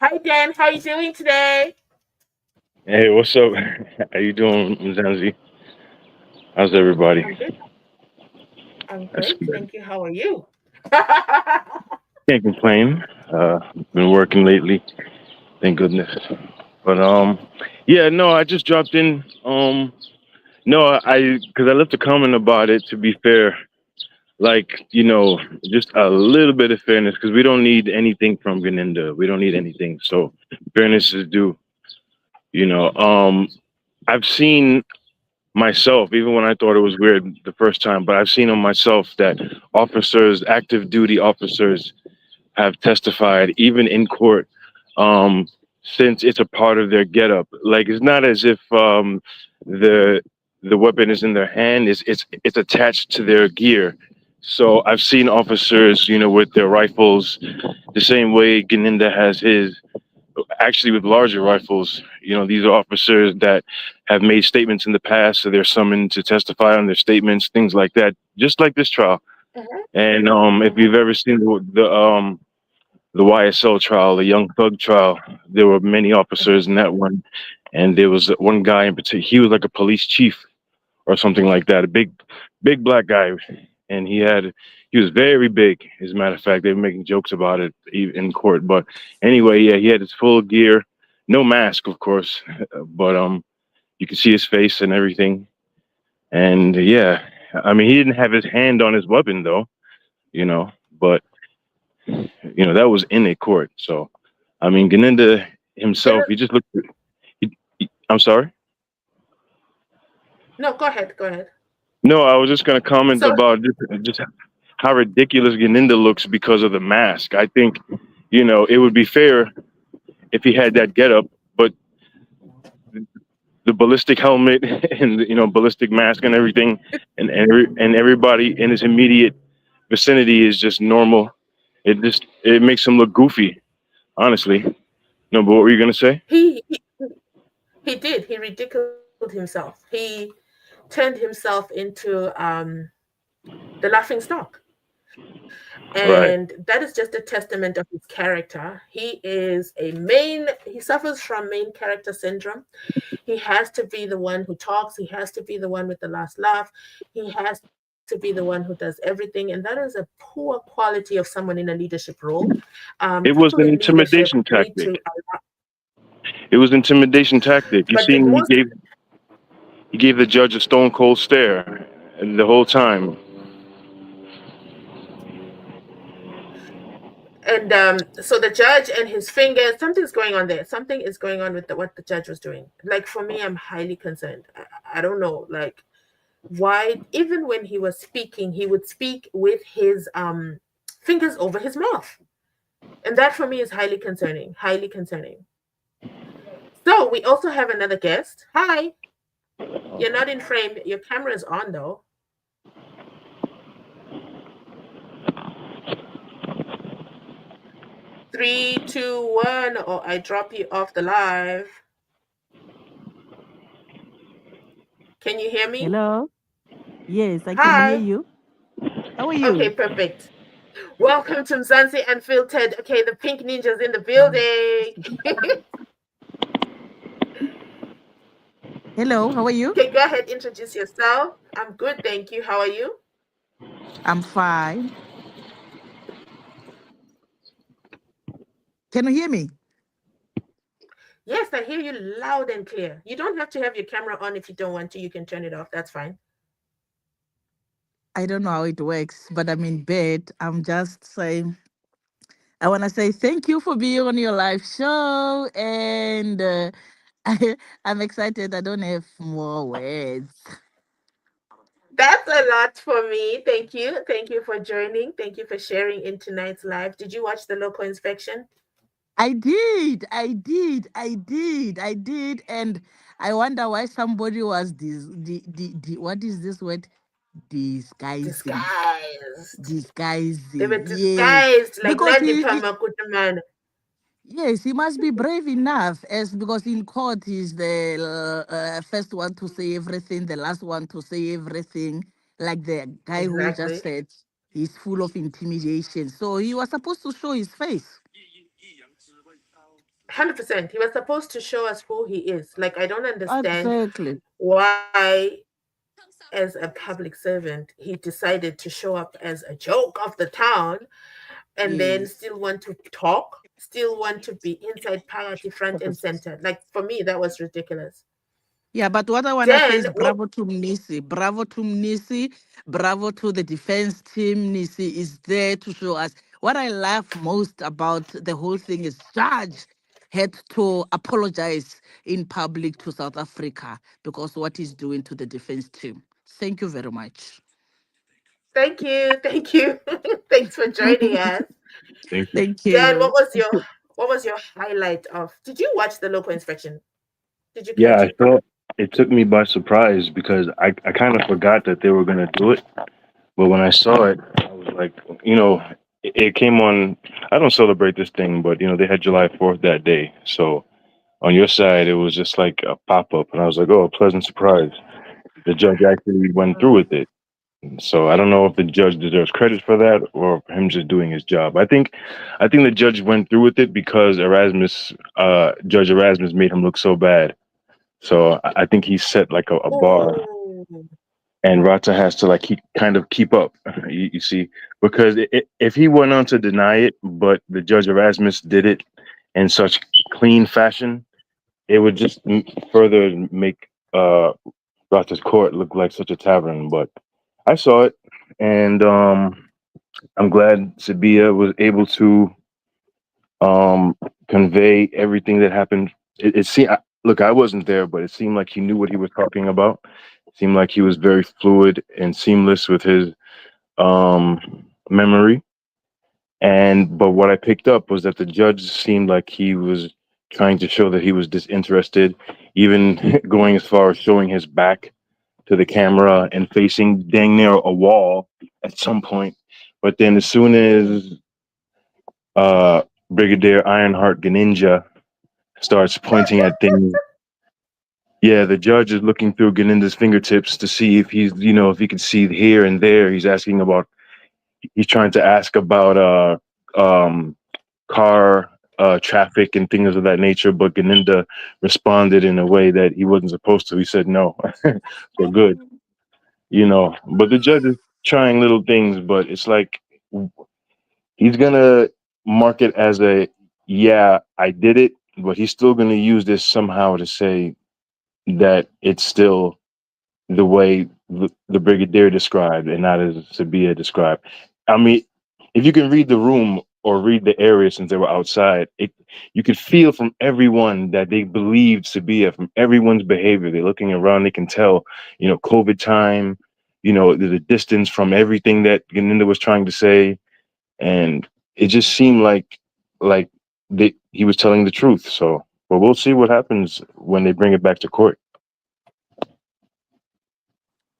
[SPEAKER 1] Hi, Dan. How are you doing today?
[SPEAKER 7] Hey, what's up? How you doing, Mzansi? How's everybody?
[SPEAKER 1] I'm good. I'm
[SPEAKER 7] That's
[SPEAKER 1] great.
[SPEAKER 7] good.
[SPEAKER 1] Thank you. How are you?
[SPEAKER 7] Can't complain. Been working lately, thank goodness. But yeah, no, I just dropped in. No, because I left a comment about it. To be fair, like just a little bit of fairness, because we don't need anything from Gininda. We don't need anything. So fairness is due. I've seen myself, even when I thought it was weird the first time, but I've seen on myself that officers, active duty officers, have testified even in court, since it's a part of their getup. Like, it's not as if the the weapon is in their hand; it's attached to their gear. So I've seen officers, with their rifles, the same way Ganinda has his, actually with larger rifles. These are officers that have made statements in the past, so they're summoned to testify on their statements, things like that, just like this trial.
[SPEAKER 1] Mhm,
[SPEAKER 7] And if
[SPEAKER 1] mhm,
[SPEAKER 7] you've ever seen the YSL trial, the Young Thug trial, there were many
[SPEAKER 1] mhm.
[SPEAKER 7] officers in that one, and there was one guy in particular. He was like a police chief or something like that, a big black guy, and he was very big. As a matter of fact, they were making jokes about it in court. But anyway, yeah, he had his full gear, no mask, of course, but you could see his face and everything. And yeah, I mean, he didn't have his hand on his weapon though, but that was in a court. So I mean, Ganinda
[SPEAKER 1] It
[SPEAKER 7] himself,
[SPEAKER 1] is,
[SPEAKER 7] he just looked. I'm sorry.
[SPEAKER 1] no, go ahead. Go ahead.
[SPEAKER 7] No, I was just going to comment
[SPEAKER 1] So,
[SPEAKER 7] about just how ridiculous Ganinda looks because of the mask. I think, it would be fair if he had that getup, but the ballistic helmet and ballistic mask and everything, and everybody in his immediate vicinity is just normal. It makes him look goofy, honestly. No, but what were you gonna say?
[SPEAKER 1] he did. He ridiculed himself. He turned himself into the laughing stock.
[SPEAKER 7] Right.
[SPEAKER 1] And that is just a testament of his character. He suffers from main character syndrome. He has to be the one who talks. He has to be the one with the last laugh. He has to be the one who does everything. And that is a poor quality of someone in a leadership role.
[SPEAKER 7] It
[SPEAKER 1] People
[SPEAKER 7] was
[SPEAKER 1] in
[SPEAKER 7] an
[SPEAKER 1] leadership
[SPEAKER 7] intimidation
[SPEAKER 1] need to,
[SPEAKER 7] tactic. It was intimidation tactic. You
[SPEAKER 1] but the
[SPEAKER 7] seen
[SPEAKER 1] most
[SPEAKER 7] he gave the judge a stone cold stare and the whole time.
[SPEAKER 1] and so the judge and his fingers, something's going on there. Something is going on with what the judge was doing. Like, for me, I'm highly concerned. I don't know, like, why, even when he was speaking, he would speak with his fingers over his mouth, and that for me is highly concerning. Oh, we also have another guest. Hi. You're not in frame. Your camera is on though. 3, 2, 1, or I drop you off the live. Can you hear me?
[SPEAKER 8] Hello. Yes, I can hear
[SPEAKER 1] Hi.
[SPEAKER 8] you. How are
[SPEAKER 1] Okay,
[SPEAKER 8] you?
[SPEAKER 1] perfect. Welcome to Mzansi Unfiltered. Okay, the pink ninja's in the building.
[SPEAKER 8] Hello, how are you?
[SPEAKER 1] Okay, go ahead, introduce yourself. I'm good, thank you. How are you?
[SPEAKER 8] I'm fine. Can you hear me?
[SPEAKER 1] Yes, I hear you loud and clear. You don't have to have your camera on if you don't want to. You can turn it off. That's fine.
[SPEAKER 8] I don't know how it works, but I'm in bed. I'm just saying, I want to say thank you for being on your live show. And I'm excited. I don't have more words.
[SPEAKER 1] That's a lot for me. Thank you. Thank you for joining. Thank you for sharing in tonight's live. Did you watch the local inspection?
[SPEAKER 8] I did. I did. And I wonder why somebody was what is this word? Disguising.
[SPEAKER 1] Disguised. They were
[SPEAKER 8] Disguising. Yes.
[SPEAKER 1] disguised like
[SPEAKER 8] Because
[SPEAKER 1] Nandi Pamakutaman.
[SPEAKER 8] yes, he must be brave enough, as because in court he's the first one to say everything, the last one to say everything. Like the guy who just
[SPEAKER 1] Exactly.
[SPEAKER 8] said he's full of intimidation. So he was supposed to show his face.
[SPEAKER 1] 100%. He was supposed to show us who he is. Like, I don't understand
[SPEAKER 8] Exactly.
[SPEAKER 1] why, as a public servant, he decided to show up as a joke of the town and then
[SPEAKER 8] Yes.
[SPEAKER 1] still want to talk, still want to be inside party front and center. Like, for me, that was ridiculous.
[SPEAKER 8] Yeah, but what I want to say
[SPEAKER 1] Then,
[SPEAKER 8] is
[SPEAKER 1] what?
[SPEAKER 8] bravo to Mnisi. Bravo to Mnisi. Bravo to the defense team. Mnisi is there to show us. What I love most about the whole thing is Judge had to apologize in public to South Africa because what he's doing to the defense team. Thank you very much.
[SPEAKER 1] Thank you. Thank you. Thanks for joining us.
[SPEAKER 7] Thank you.
[SPEAKER 8] Thank
[SPEAKER 1] Dan,
[SPEAKER 8] you.
[SPEAKER 1] what was your highlight of? Did you watch the local inspection? Did you
[SPEAKER 7] Yeah,
[SPEAKER 1] catch
[SPEAKER 7] I
[SPEAKER 1] it?
[SPEAKER 7] thought it took me by surprise because I kind of forgot that they were gonna do it. But when I saw it, I was like, it came on. I don't celebrate this thing, but they had July 4th that day. So on your side, it was just like a pop up, and I was like, oh, a pleasant surprise. The judge actually went through with it. So I don't know if the judge deserves credit for that or him just doing his job. I think the judge went through with it because Judge Erasmus made him look so bad. So I think he set like a bar,
[SPEAKER 1] Oh,
[SPEAKER 7] and Rata has to like keep up. You see, because if he went on to deny it, but the Judge Erasmus did it in such clean fashion, it would just further make Rata's court look like such a tavern. But I saw it, and I'm glad Sabia was able to convey everything that happened. It seemed, look, I wasn't there, but it seemed like he knew what he was talking about. It seemed like he was very fluid and seamless with his memory. But what I picked up was that the judge seemed like he was trying to show that he was disinterested, even going as far as showing his back to the camera and facing dang near a wall at some point. But then as soon as uh, Brigadier Ironheart Ganinja starts pointing at things, yeah, the judge is looking through Ganinda's fingertips to see if if he can see here and there. He's trying to ask about car traffic and things of that nature, but Ganinda responded in a way that he wasn't supposed to. He said no. So good. But the judge is trying little things, but it's like he's gonna mark it as a yeah, I did it, but he's still gonna use this somehow to say that it's still the way the Brigadier described and not as Sabia described. I mean, if you can read the room or read the area since they were outside, you could feel from everyone that they believed Sabia, from everyone's behavior. They're looking around, they can tell, COVID time, the distance from everything that Ganinda was trying to say. And it just seemed like he was telling the truth. So Well, we'll see what happens when they bring it back to court.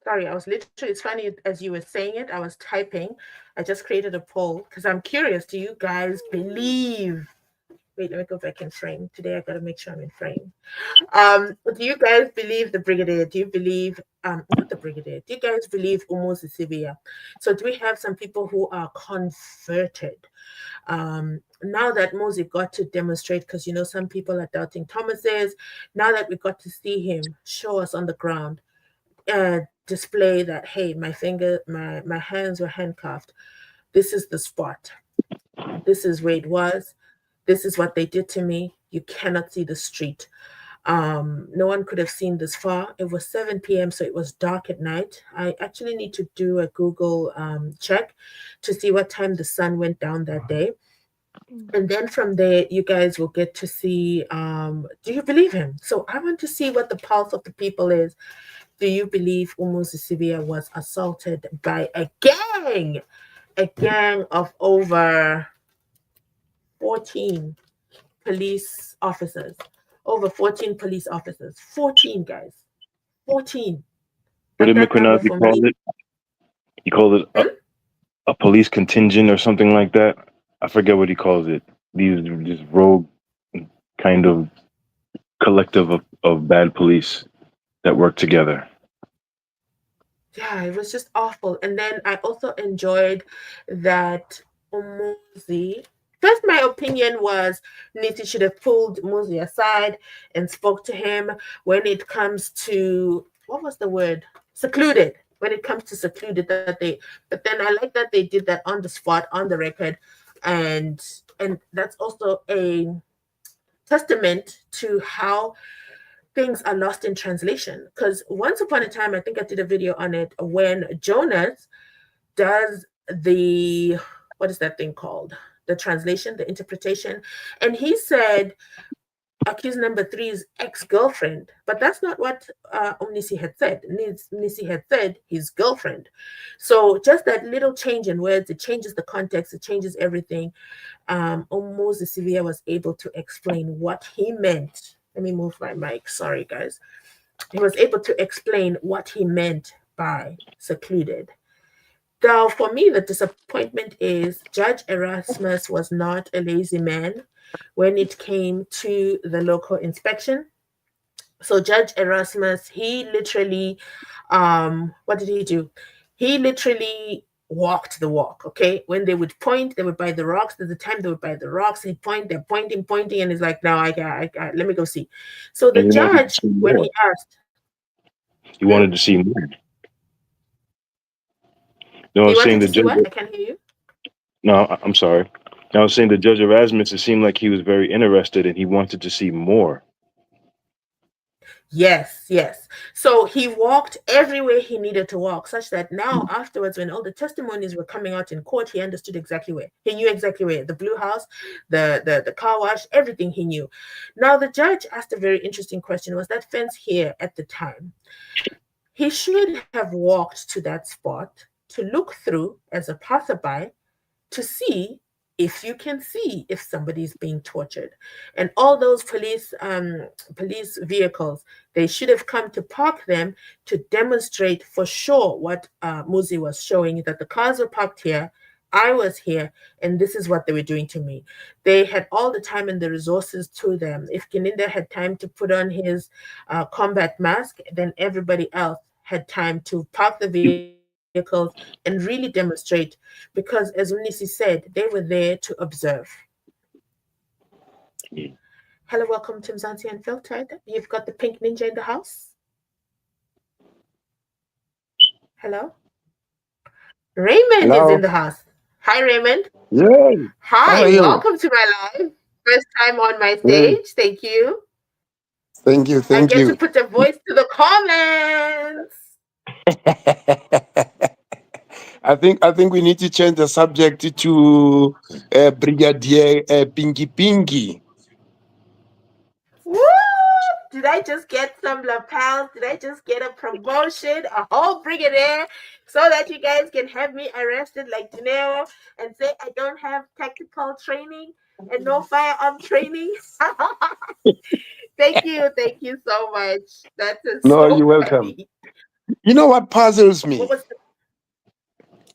[SPEAKER 1] Sorry, I was literally, it's funny as you were saying it, I was typing. I just created a poll because I'm curious. Do you guys believe? Wait, let me go back in frame. Today I gotta make sure I'm in frame. Do you guys believe the Brigadier? Do you believe not the Brigadier? Do you guys believe Umuzi Sibia? So do we have some people who are converted? Now that Moses got to demonstrate, because you know some people are doubting Thomas's, now that we got to see him show us on the ground, display that, hey, my hands were handcuffed. This is the spot. This is where it was. This is what they did to me. You cannot see the street. No one could have seen this far. It was 7 p.m., so it was dark at night. I actually need to do a Google check to see what time the sun went down that day. And then from there, you guys will get to see, do you believe him? So I want to see what the pulse of the people is. Do you believe Umuzi Sibia was assaulted by a gang of over 14 police officers? Over 14 police officers. 14, guys. 14.
[SPEAKER 7] What did
[SPEAKER 1] That number
[SPEAKER 7] Mkhwanazi
[SPEAKER 1] for
[SPEAKER 7] call
[SPEAKER 1] me.
[SPEAKER 7] it? He called it a police contingent or something like that. I forget what he calls it. These rogue kind of collective of bad police that work together.
[SPEAKER 1] Yeah, it was just awful. And then I also enjoyed that Umuzi. First, my opinion was Niti should have pulled Muzi aside and spoke to him when it comes to, what was the word? Secluded. When it comes to secluded, but then I like that they did that on the spot, on the record. And that's also a testament to how things are lost in translation. Because once upon a time, I think I did a video on it, when Jonas does the, what is that thing called? The translation, the interpretation. And he said, accused number 3's ex-girlfriend. But that's not what Omnisi had said. Omnisi had said his girlfriend. So just that little change in words, it changes the context, it changes everything. Umuzi Sibia was able to explain what he meant. Let me move my mic. Sorry, guys. He was able to explain what he meant by secluded. Now, for me, the disappointment is Judge Erasmus was not a lazy man when it came to the local inspection. So Judge Erasmus, he literally, what did he do? He literally walked the walk, okay? When they would point, they would buy the rocks. There's a time they would buy the rocks. He'd point, they're pointing, and he's like, no, I got, let me go see. So the judge, when he asked.
[SPEAKER 7] He wanted to see more. No, I was saying the judge.
[SPEAKER 1] What? I can't hear you.
[SPEAKER 7] No, I'm sorry. I was saying the Judge Erasmus, it seemed like he was very interested and he wanted to see more.
[SPEAKER 1] Yes. So he walked everywhere he needed to walk, such that now afterwards, when all the testimonies were coming out in court, he understood exactly where. He knew exactly where. The blue house, the car wash, everything he knew. Now the judge asked a very interesting question. Was that fence here at the time? He should have walked to that spot to look through as a passerby to see if you can see if somebody's being tortured. And all those police vehicles, they should have come to park them to demonstrate for sure what Muzi was showing, that the cars were parked here, I was here, and this is what they were doing to me. They had all the time and the resources to them. If Gininda had time to put on his combat mask, then everybody else had time to park the vehicles and really demonstrate, because as Unisi said, they were there to observe. Hello, welcome to Mzansi Unfiltered. You've got the pink ninja in the house. Hello. Raymond is in the house. Hi, Raymond.
[SPEAKER 9] Yeah.
[SPEAKER 1] Hi, welcome to my live. First time on my stage. Thank you.
[SPEAKER 9] Thank you.
[SPEAKER 1] I get to put a voice to the comments.
[SPEAKER 9] I think we need to change the subject to Brigadier Pinky.
[SPEAKER 1] Woo! Did I just get some lapels? Did I just get a promotion, a whole brigadier, so that you guys can have me arrested like Dinero and say I don't have tactical training? and no firearm training. Thank you so much. That is
[SPEAKER 9] No,
[SPEAKER 1] so
[SPEAKER 9] you're welcome.
[SPEAKER 1] funny.
[SPEAKER 9] You know what puzzles
[SPEAKER 1] What
[SPEAKER 9] me?
[SPEAKER 1] was the...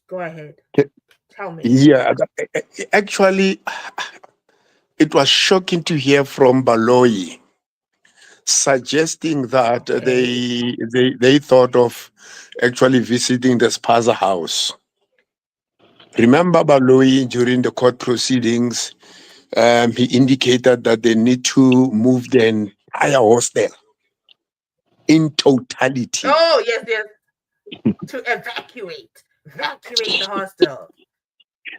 [SPEAKER 1] Go ahead. Tell me.
[SPEAKER 9] Yeah, actually, it was shocking to hear from Baloyi suggesting that
[SPEAKER 1] Okay.
[SPEAKER 9] they thought of actually visiting the Spaza house. Remember Baloyi during the court proceedings, he indicated that they need to move the entire hostel in totality.
[SPEAKER 1] Oh, yes, yes. To evacuate the hostel.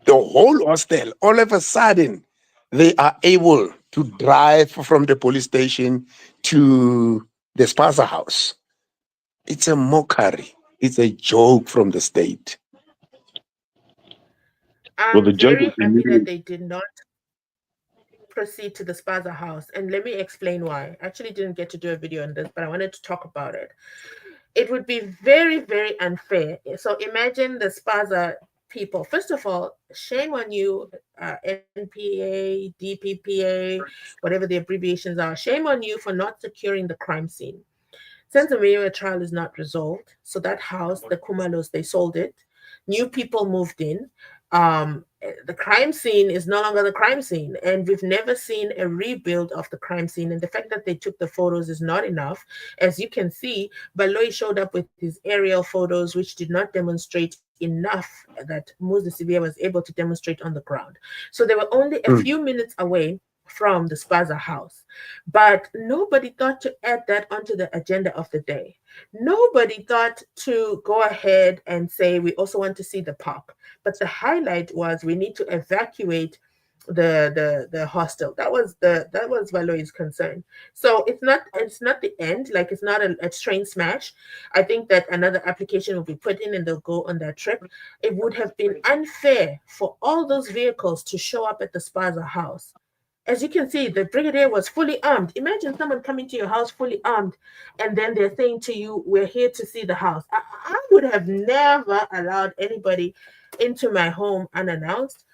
[SPEAKER 9] The whole hostel, all of a sudden, they are able to drive from the police station to the Spaza house. It's a mockery. It's a joke from the state.
[SPEAKER 7] Well, the
[SPEAKER 1] I'm
[SPEAKER 7] judge
[SPEAKER 1] very
[SPEAKER 7] is
[SPEAKER 1] happy that
[SPEAKER 7] immediately.
[SPEAKER 1] they did not proceed to the Spaza house. And let me explain why. I actually didn't get to do a video on this, but I wanted to talk about it. It would be very, very unfair. So imagine the Spaza people. First of all, shame on you, NPA, DPPA, whatever the abbreviations are. Shame on you for not securing the crime scene. SENZO MEYIWA trial is not resolved. So that house, the Kumalos, they sold it. New people moved in. The crime scene is no longer the crime scene, and we've never seen a rebuild of the crime scene. And the fact that they took the photos is not enough. As you can see, Baloyi showed up with his aerial photos, which did not demonstrate enough that Mzansi Unfiltered was able to demonstrate on the ground. So they were only a few minutes away from the Spaza house. But nobody thought to add that onto the agenda of the day. Nobody thought to go ahead and say we also want to see the park. But the highlight was we need to evacuate the hostel. That was Valoi's concern. So it's not the end, like it's not a train smash. I think that another application will be put in and they'll go on that trip. It would have been unfair for all those vehicles to show up at the Spaza house. As you can see, the brigadier was fully armed. Imagine someone coming to your house fully armed, and then they're saying to you, "We're here to see the house." I would have never allowed anybody into my home unannounced.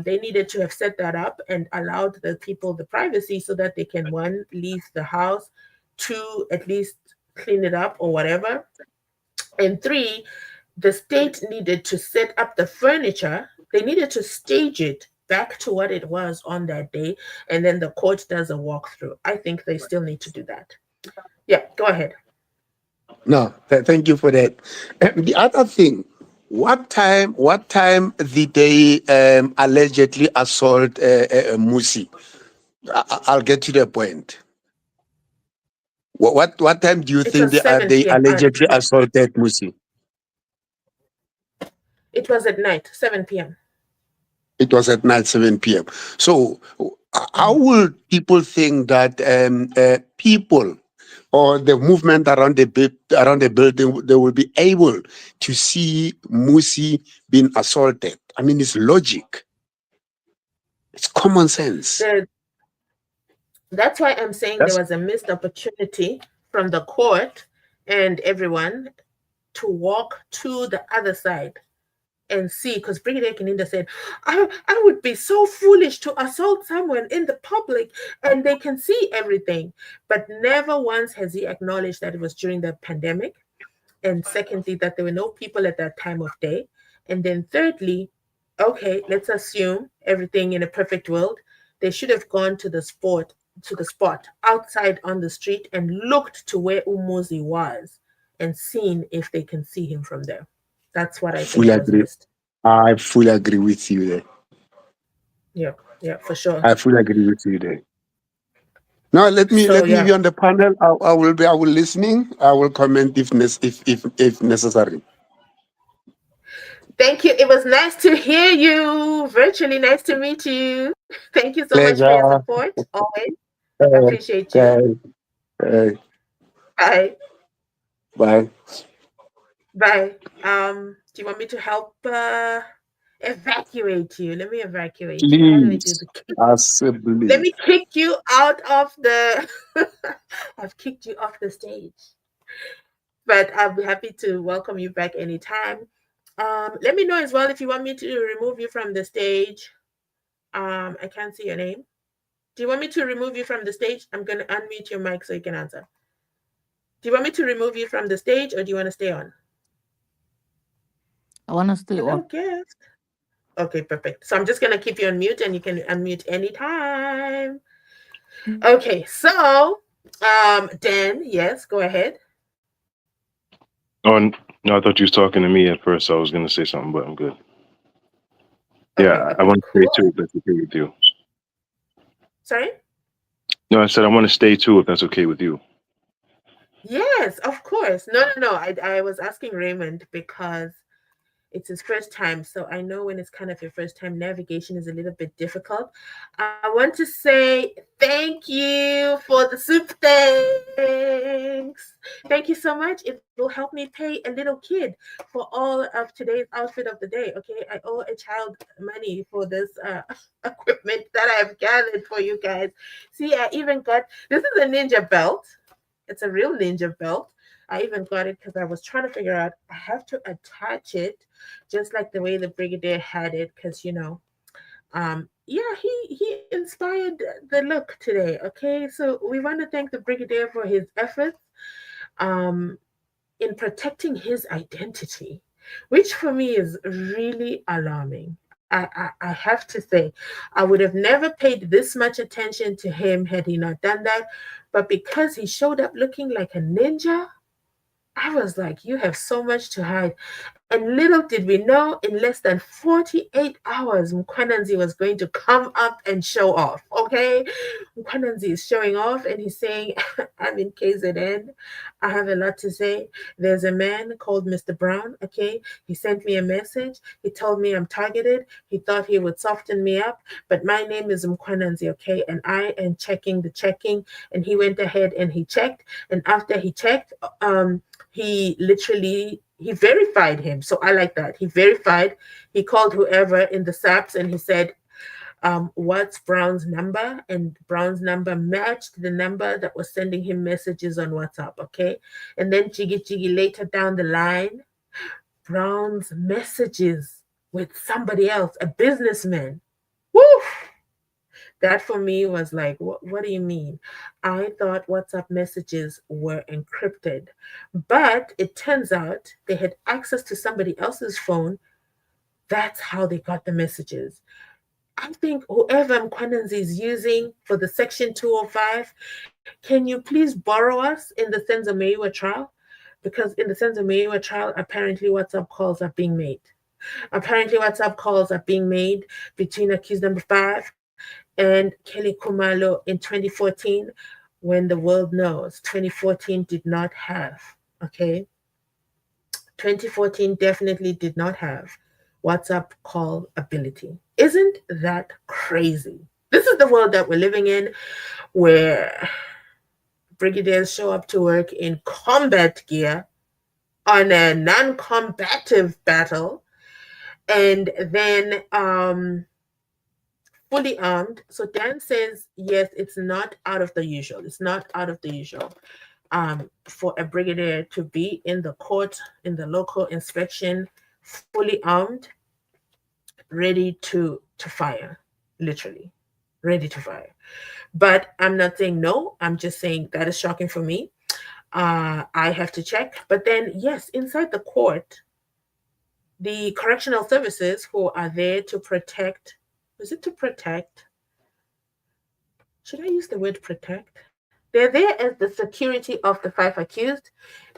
[SPEAKER 1] They needed to have set that up and allowed the people the privacy so that they can, one, leave the house, two, at least clean it up or whatever, and three, the state needed to set up the furniture. They needed to stage it back to what it was on that day, and then the court does a walkthrough. I think they still need to do that. Yeah, go ahead.
[SPEAKER 9] No, thank you for that. The other thing, what time did they allegedly assault Musi? I'll get to the point. What time do you
[SPEAKER 1] It
[SPEAKER 9] think
[SPEAKER 1] was 7
[SPEAKER 9] they
[SPEAKER 1] p.m.
[SPEAKER 9] allegedly assaulted Musi?
[SPEAKER 1] It was at night, 7 p.m.
[SPEAKER 9] It was at night, 7 p.m. So, how
[SPEAKER 1] Mhm.
[SPEAKER 9] will people think that people or the movement around the building they will be able to see Musi being assaulted? I mean, it's logic. It's common sense.
[SPEAKER 1] That's why I'm saying there
[SPEAKER 9] That's
[SPEAKER 1] was a missed opportunity from the court and everyone to walk to the other side and see, because Brigadier Gininda said, I would be so foolish to assault someone in the public and they can see everything. But never once has he acknowledged that it was during the pandemic. And secondly, that there were no people at that time of day. And then thirdly, okay, let's assume everything in a perfect world. They should have gone to the spot outside on the street and looked to where Umuzi was and seen if they can see him from there. That's what I
[SPEAKER 9] fully
[SPEAKER 1] think was
[SPEAKER 9] agree.
[SPEAKER 1] missed.
[SPEAKER 9] I fully agree with you there.
[SPEAKER 1] Yeah, yeah, for sure.
[SPEAKER 9] I fully agree with you there. Now
[SPEAKER 1] So
[SPEAKER 9] let me be
[SPEAKER 1] yeah.
[SPEAKER 9] on the panel. I will listening. I will comment if necessary.
[SPEAKER 1] Thank you. It was nice to hear you. Virtually nice to meet you. Thank you so much for your
[SPEAKER 9] Pleasure.
[SPEAKER 1] support. Always
[SPEAKER 9] Uh,
[SPEAKER 1] appreciate you.
[SPEAKER 9] uh, uh,
[SPEAKER 1] Bye.
[SPEAKER 9] bye.
[SPEAKER 1] Bye. Do you want me to help evacuate you? Let me evacuate you. How do I do
[SPEAKER 9] Please,
[SPEAKER 1] the kick? Let
[SPEAKER 9] possibly.
[SPEAKER 1] me kick you out of the I've kicked you off the stage. But I'll be happy to welcome you back anytime. Let me know as well if you want me to remove you from the stage. I can't see your name. Do you want me to remove you from the stage? I'm going to unmute your mic so you can answer. Do you want me to remove you from the stage or do you want to stay on?
[SPEAKER 8] I want to stay
[SPEAKER 1] Hello,
[SPEAKER 8] on.
[SPEAKER 1] guest. Okay, perfect. So I'm just going to keep you on mute and you can unmute anytime. Okay, so Dan, yes, go ahead.
[SPEAKER 7] Oh, no, I thought you was talking to me at first. So I was going to say something, but I'm good. Yeah, I want to stay too, if that's okay with you.
[SPEAKER 1] Sorry?
[SPEAKER 7] No, I said I want to stay too, if that's okay with you.
[SPEAKER 1] Yes, of course. No. I was asking Raymond because it's his first time. So I know when it's kind of your first time, navigation is a little bit difficult. I want to say thank you for the soup. Thanks. Thank you so much. It will help me pay a little kid for all of today's outfit of the day. Okay. I owe a child money for this equipment that I've gathered for you guys. See, I even got this is a ninja belt. It's a real ninja belt. I even got it because I was trying to figure out I have to attach it just like the way the Brigadier had it, because yeah, he inspired the look today. Okay, so we want to thank the Brigadier for his efforts in protecting his identity, which for me is really alarming. I have to say, I would have never paid this much attention to him had he not done that. But because he showed up looking like a ninja, I was like, you have so much to hide. And little did we know, in less than 48 hours, Mkhwanazi was going to come up and show off. Okay? Mkhwanazi is showing off and he's saying, I'm in KZN. I have a lot to say. There's a man called Mr. Brown. Okay? He sent me a message. He told me I'm targeted. He thought he would soften me up. But my name is Mkhwanazi. Okay? And I am checking the checking. And he went ahead and he checked. And after he checked, he verified him. So I like that. He verified. He called whoever in the SAPs and he said, what's Brown's number? And Brown's number matched the number that was sending him messages on WhatsApp. Okay. And then Jiggy later down the line, Brown's messages with somebody else, a businessman. Woo! That for me was like, what do you mean? I thought WhatsApp messages were encrypted, but it turns out they had access to somebody else's phone. That's how they got the messages. I think whoever Mkhwanazi is using for the Section 205, can you please borrow us in the SENZO MEYIWA trial? Because in the SENZO MEYIWA trial, apparently WhatsApp calls are being made. Apparently WhatsApp calls are being made between accused number 5 and Kelly Kumalo in 2014, when the world knows 2014 did not have, okay? 2014 definitely did not have WhatsApp call ability. Isn't that crazy? This is the world that we're living in, where brigadiers show up to work in combat gear on a non-combative battle, and then fully armed. So Dan says, yes, it's not out of the usual. It's not out of the usual for a brigadier to be in the court, in the local inspection, fully armed, ready to fire, literally, ready to fire. But I'm not saying no. I'm just saying that is shocking for me. I have to check. But then, yes, inside the court, the correctional services who are there to protect, is it to protect? Should I use the word protect? They're there as the security of the 5 accused.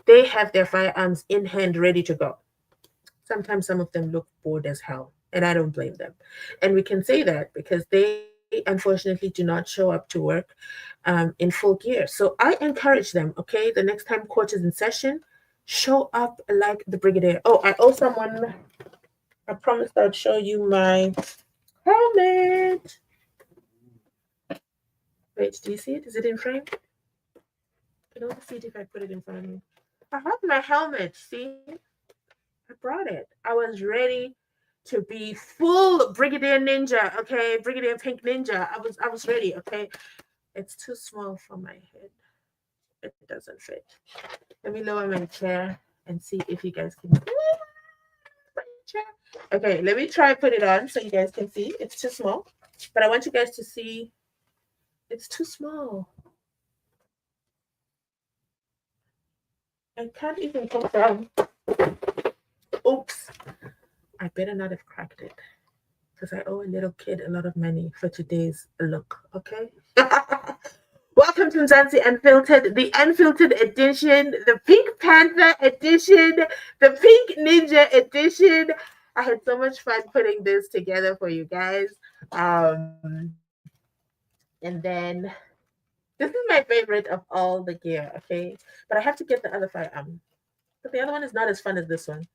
[SPEAKER 1] They have their firearms in hand, ready to go. Sometimes some of them look bored as hell, and I don't blame them. And we can say that because they unfortunately do not show up to work in full gear. So I encourage them, okay, the next time court is in session, show up like the brigadier. Oh, I owe someone, I promised I'd show you my helmet. Wait, do you see it? Is it in frame? I can only see it if I put it in front of me. I have my helmet, see? I brought it. I was ready to be full Brigadier Ninja, okay? Brigadier Pink Ninja. I was ready, okay? It's too small for my head. It doesn't fit. Let me lower my chair and see if you guys can see. Okay, let me try put it on so you guys can see. It's too small. But I want you guys to see it's too small. I can't even confirm. Oops. I better not have cracked it because I owe a little kid a lot of money for today's look, okay? Welcome to Mzansi Unfiltered, the unfiltered edition, the Pink Panther edition, the Pink Ninja edition. I had so much fun putting this together for you guys. And then this is my favorite of all the gear, okay? But I have to get the other firearm. But the other one is not as fun as this one.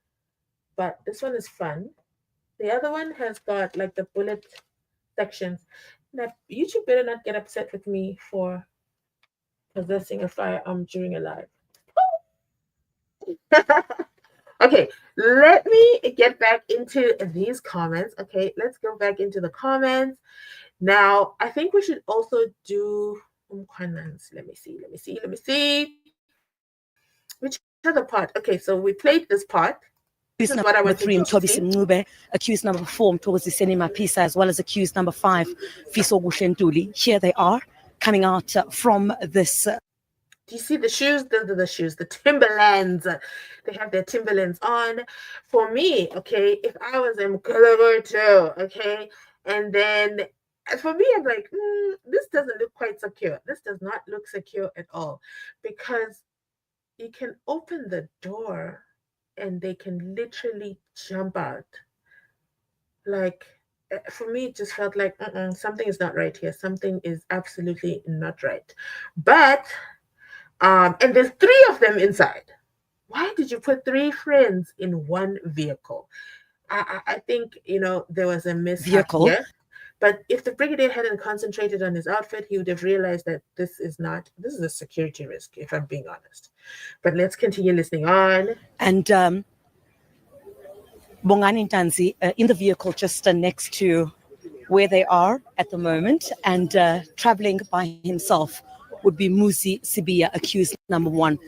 [SPEAKER 1] But this one is fun. The other one has got like the bullet sections. Now, YouTube better not get upset with me for possessing a firearm during a live. Okay, let me get back into these comments. Okay, let's go back into the comments. Now, I think we should also do Mkhwanazi. Let me see. Which other part? Okay, so we played this part. This is what I want to
[SPEAKER 10] accused number 4, Mthokoziseni Mapisa, as well as accused number 5, Fiso Gushentuli. Here they are coming out from this.
[SPEAKER 1] Do you see the shoes? Those are the shoes, the Timberlands. They have their Timberlands on. For me, okay, if I was in Mkhwanazi, okay, and then for me, I'm like, this doesn't look quite secure. This does not look secure at all because you can open the door and they can literally jump out. Like, for me, it just felt like something is not right here. Something is absolutely not right. But, and there's 3 of them inside. Why did you put 3 friends in one vehicle? I think, there was a mishap here. But if the Brigadier hadn't concentrated on his outfit, he would have realized that this is a security risk, if I'm being honest. But let's continue listening on.
[SPEAKER 10] And Bongani Ntanzi in the vehicle just next to where they are at the moment, and traveling by himself would be Musi Sibia, accused number 1.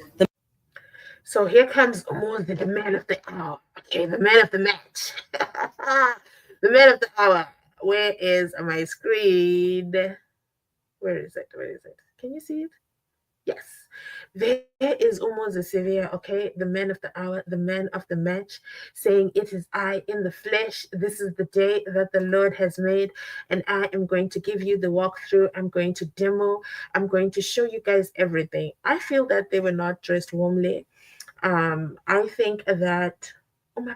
[SPEAKER 1] So here comes Musi, the man of the hour. Okay, the man of the match. The man of the hour. Where is my screen? Where is it? Can you see it? Yes. There is Umuzi Sevilla, okay, the man of the hour, the man of the match, saying, "It is I in the flesh. This is the day that the Lord has made, and I am going to give you the walkthrough. I'm going to demo. I'm going to show you guys everything." I feel that they were not dressed warmly. I think that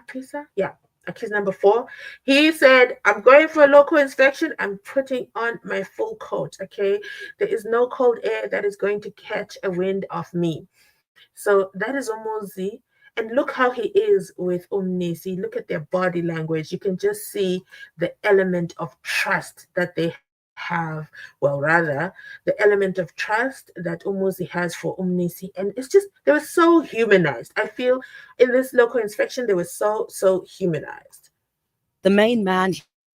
[SPEAKER 1] Pisa, yeah, accused number 4, he said, "I'm going for a local inspection. I'm putting on my full coat, okay? There is no cold air that is going to catch a wind off me." So that is Umuzi. And look how he is with Umnisi. Look at their body language. You can just see the element of trust that they have. Well, rather, the element of trust that Umuzi has for Umnisi. And it's just, they were so humanized. I feel in this local inspection, they were so humanized.
[SPEAKER 10] The main man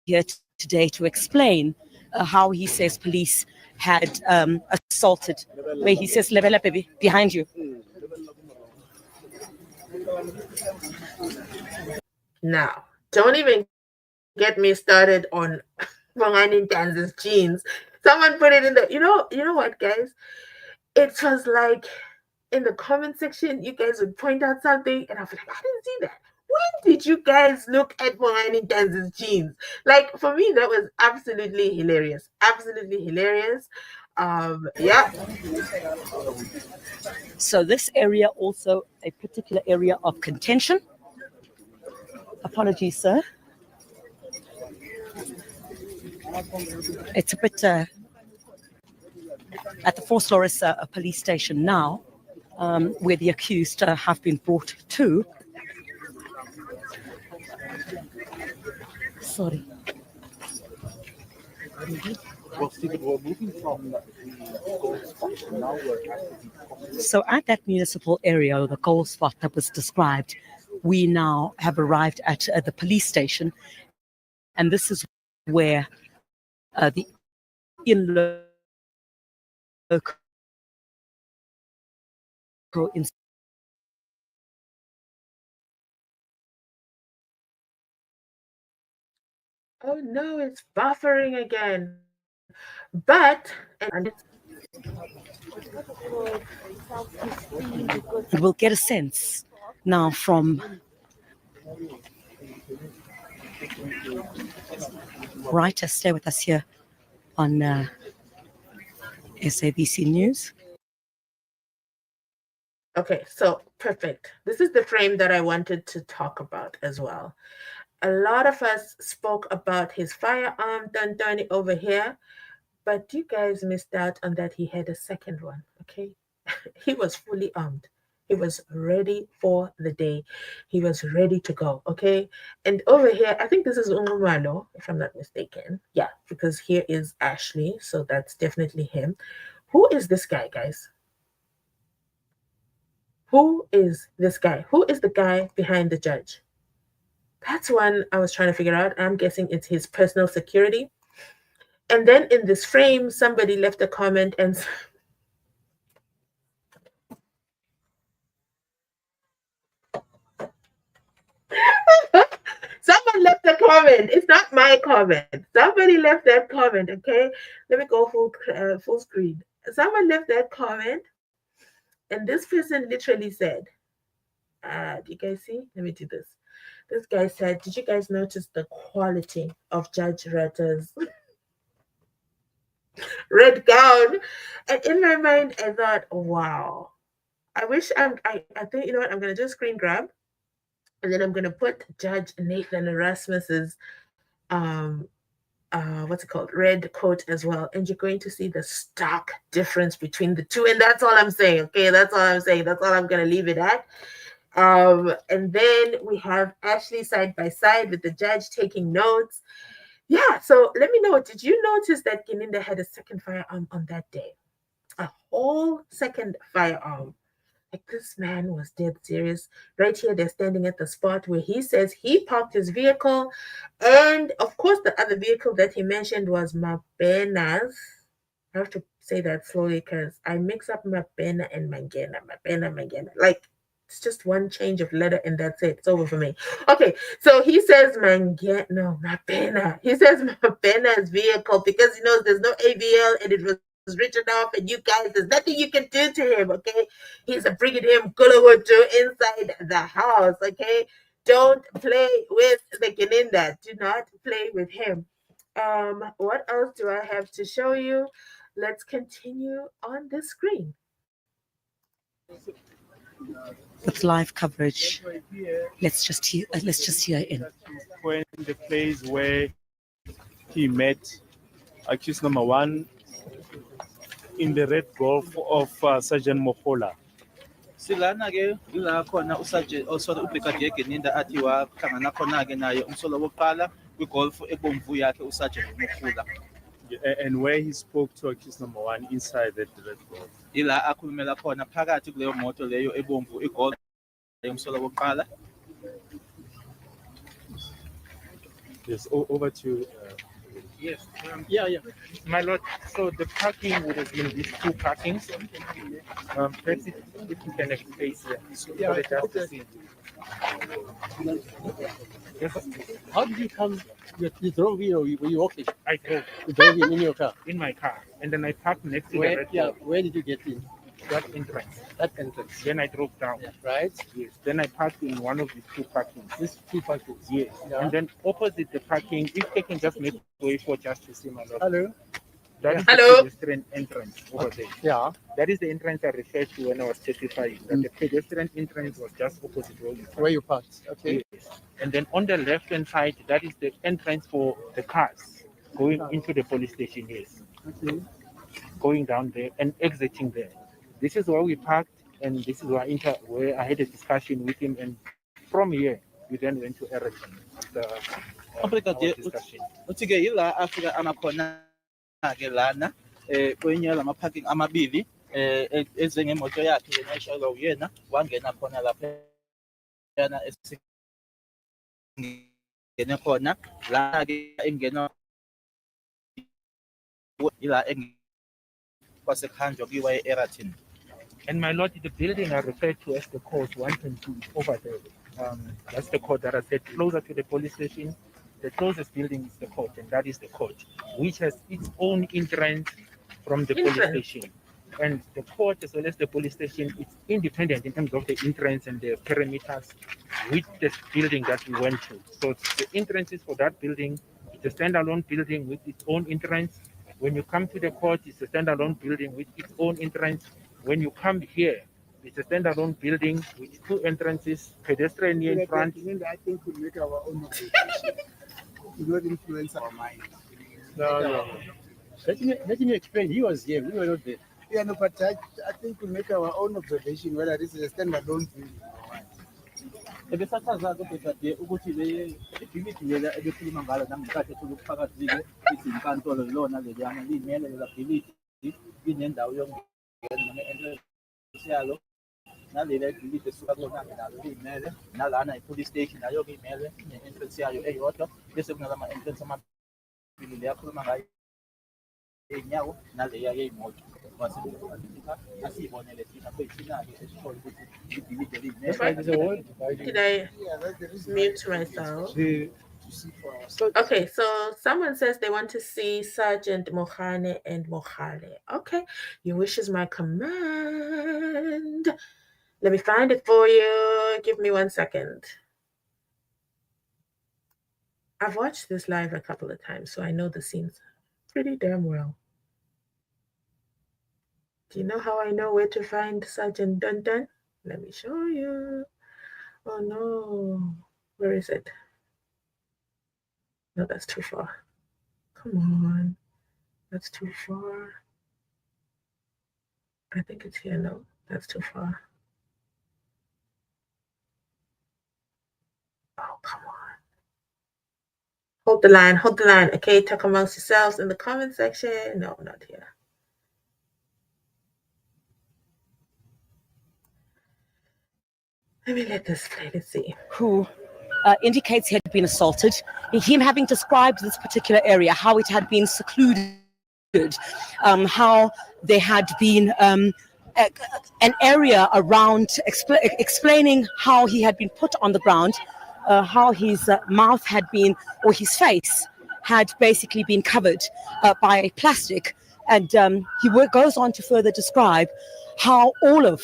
[SPEAKER 10] here today to explain how he says police had assaulted, where he says, "Level baby, behind you."
[SPEAKER 1] Now, don't even get me started on Bongani Ntanzi's jeans. Someone put it in the, you know what, guys? It was like in the comment section, you guys would point out something, and I'll be like, I didn't see that. When did you guys look at Bongani Ntanzi's jeans? Like, for me, that was absolutely hilarious. Absolutely hilarious. Yeah.
[SPEAKER 10] So this area also a particular area of contention. Apologies, sir. It's a bit at the Four Flores police station now, where the accused have been brought to. Sorry. So at that municipal area, or the gold spot that was described, we now have arrived at the police station, and this is where the in local
[SPEAKER 1] Oh no, it's buffering again. But and
[SPEAKER 10] We'll get a sense now from writer. Stay with us here on SABC News.
[SPEAKER 1] okay, so perfect. This is the frame that I wanted to talk about as well. A lot of us spoke about his firearm, Dantani over here, but you guys missed out on that he had a second one, okay? He was fully armed. He was ready for the day. He was ready to go, okay? And over here, I think this is Umumalo, if I'm not mistaken. Yeah, because here is Ashley, so that's definitely him. Who is this guy, guys? Who is this guy? Who is the guy behind the judge? That's one I was trying to figure out. I'm guessing it's his personal security. And then in this frame, somebody left a comment and someone left a comment. It's not my comment. Somebody left that comment. Okay, let me go full screen. Someone left that comment, and this person literally said, "Do you guys see? Let me do this." This guy said, "Did you guys notice the quality of Judge Retta's red gown?" And in my mind, I thought, "Wow." I wish I think you know what I'm gonna do a screen grab, and then I'm gonna put Judge Nathan Erasmus's what's it called, red coat as well, and you're going to see the stark difference between the two. And that's all I'm saying. Okay, that's all I'm saying. That's all I'm gonna leave it at. And then we have Ashley side by side with the judge taking notes. Yeah. So let me know. Did you notice that Gininda had a second firearm on that day? A whole second firearm. Like, this man was dead serious. Right here, they're standing at the spot where he says he parked his vehicle. And of course, the other vehicle that he mentioned was Mabena's. I have to say that slowly because I mix up Mabena and Mangena. Mabena, Mangena. Like, it's just one change of letter and that's it. It's over for me. Okay, so he says Mabena. He says Mabena's vehicle because he knows there's no AVL and it was written off, and you guys, there's nothing you can do to him, okay? He's a Brigadier Mkhwanazi inside the house, okay? Don't play with the Gininda. Do not play with him. What else do I have to show you? Let's continue on the screen.
[SPEAKER 10] With live coverage, let's just hear in.
[SPEAKER 2] When the place where he met accused number one in the red golf of Sergeant Mokola.
[SPEAKER 3] Silana ke ila khona uSergeant uBrigadier Gininda athi wahlangana khona ke naye umsolo wokuqala kwigolf ebomvu yakhe uSergeant Mokola.
[SPEAKER 2] And where he spoke to accused number one inside the red golf.
[SPEAKER 3] Ila akhulumela khona phakathi kuleyo moto leyo ebomvu igolf umsolo wokuqala.
[SPEAKER 2] Yes, over to yes. Yeah. My lord, so the parking would have been these two parkings. Perhaps if you can face here.
[SPEAKER 4] Yeah,
[SPEAKER 2] for the justice. Yes.
[SPEAKER 4] How did you come? You drove here or were you walking?
[SPEAKER 2] I drove.
[SPEAKER 4] You drove in your car?
[SPEAKER 2] In my car. And then I parked next to the
[SPEAKER 4] Where,
[SPEAKER 2] red
[SPEAKER 4] yeah,
[SPEAKER 2] golf.
[SPEAKER 4] where did you get in?
[SPEAKER 2] That entrance.
[SPEAKER 4] That entrance.
[SPEAKER 2] Then I drove down.
[SPEAKER 4] Yeah, right?
[SPEAKER 2] Yes. Then I parked in one of the two parkings.
[SPEAKER 4] These two parkings.
[SPEAKER 2] Yes.
[SPEAKER 4] Yeah.
[SPEAKER 2] And then opposite the parking, if they can just make way for justice, my lord.
[SPEAKER 4] Hello?
[SPEAKER 2] That is
[SPEAKER 1] Hello?
[SPEAKER 2] the pedestrian entrance over there.
[SPEAKER 4] Yeah.
[SPEAKER 2] That is the entrance I referred to when I was testifying. That the pedestrian entrance was just opposite where you parked.
[SPEAKER 4] Where you parked. Okay.
[SPEAKER 2] Yes. And then on the left-hand side, that is the entrance for the cars going into the police station. Yes.
[SPEAKER 4] Okay.
[SPEAKER 2] Going down there and exiting there. This is where we parked, and this is where I had a discussion with him. And from here, we then went to Ericsson.
[SPEAKER 3] Brigadier uthi ke ila afika amakhona ke lana kwenye lama parking amabili eze ngemoto yakhe yena eshayelwa uyena wangena khona lapha yana esingene khona la ke engena ila kwasekhanjwa kwiwa eEraton.
[SPEAKER 2] And my lord, the building I referred to as the court 122 over there. That's the court that I said closer to the police station. The closest building is the court, and that is the court, which has its own entrance from the police
[SPEAKER 1] Entrance.
[SPEAKER 2] station. And the court, as well as the police station, it's independent in terms of the entrance and the perimeters with the building that we went to. So the entrances for that building, it's a standalone building with its own entrance. When you come to the court, it's a standalone building with its own entrance. When you come here, it's a standalone building with two entrances, pedestrian here in front.
[SPEAKER 4] I think we make our own observation. We not influence our mind.
[SPEAKER 3] No. Let me explain. He was here. We were not there.
[SPEAKER 4] Yeah, no, but I think we make our own observation whether this is a standalone building or what.
[SPEAKER 3] Ebesachaza Brigadier ukuthi ibhithi lela ebekhuluma ngalo namhlanje ukuphakathi izinkantolo lona leliyana limele lela bhithi linendawo yokungena noma entrance yalo nalela ibhithi esuka kona nalo limele nalana ipolice station nayo imele entrance yayo eyodwa bese kunalama entrance amabili leyakhuluma ngayo enyawo naleya yeyimoto asibonele thina kwethina-ke esithole ukuthi ibhilidi elimele
[SPEAKER 1] Did I mute myself? Okay, so someone says they want to see Sergeant Mohane and Mohale. Okay, your wish is my command. Let me find it for you. Give me 1 second. I've watched this live a couple of times, so I know the scenes pretty damn well. Do you know how I know where to find Sergeant Dun Dun? Let me show you. Oh no, where is it? No, that's too far. Come on, that's too far. I think it's here. No, that's too far. Oh, come on. Hold the line, hold the line. Okay, talk amongst yourselves in the comment section. No, not here. Let me let this play. Let's see.
[SPEAKER 10] Who indicates he had been assaulted. Him having described this particular area, how it had been secluded, how there had been an area around, explaining how he had been put on the ground, how his mouth had been, or his face had basically been covered by plastic. And he goes on to further describe how all of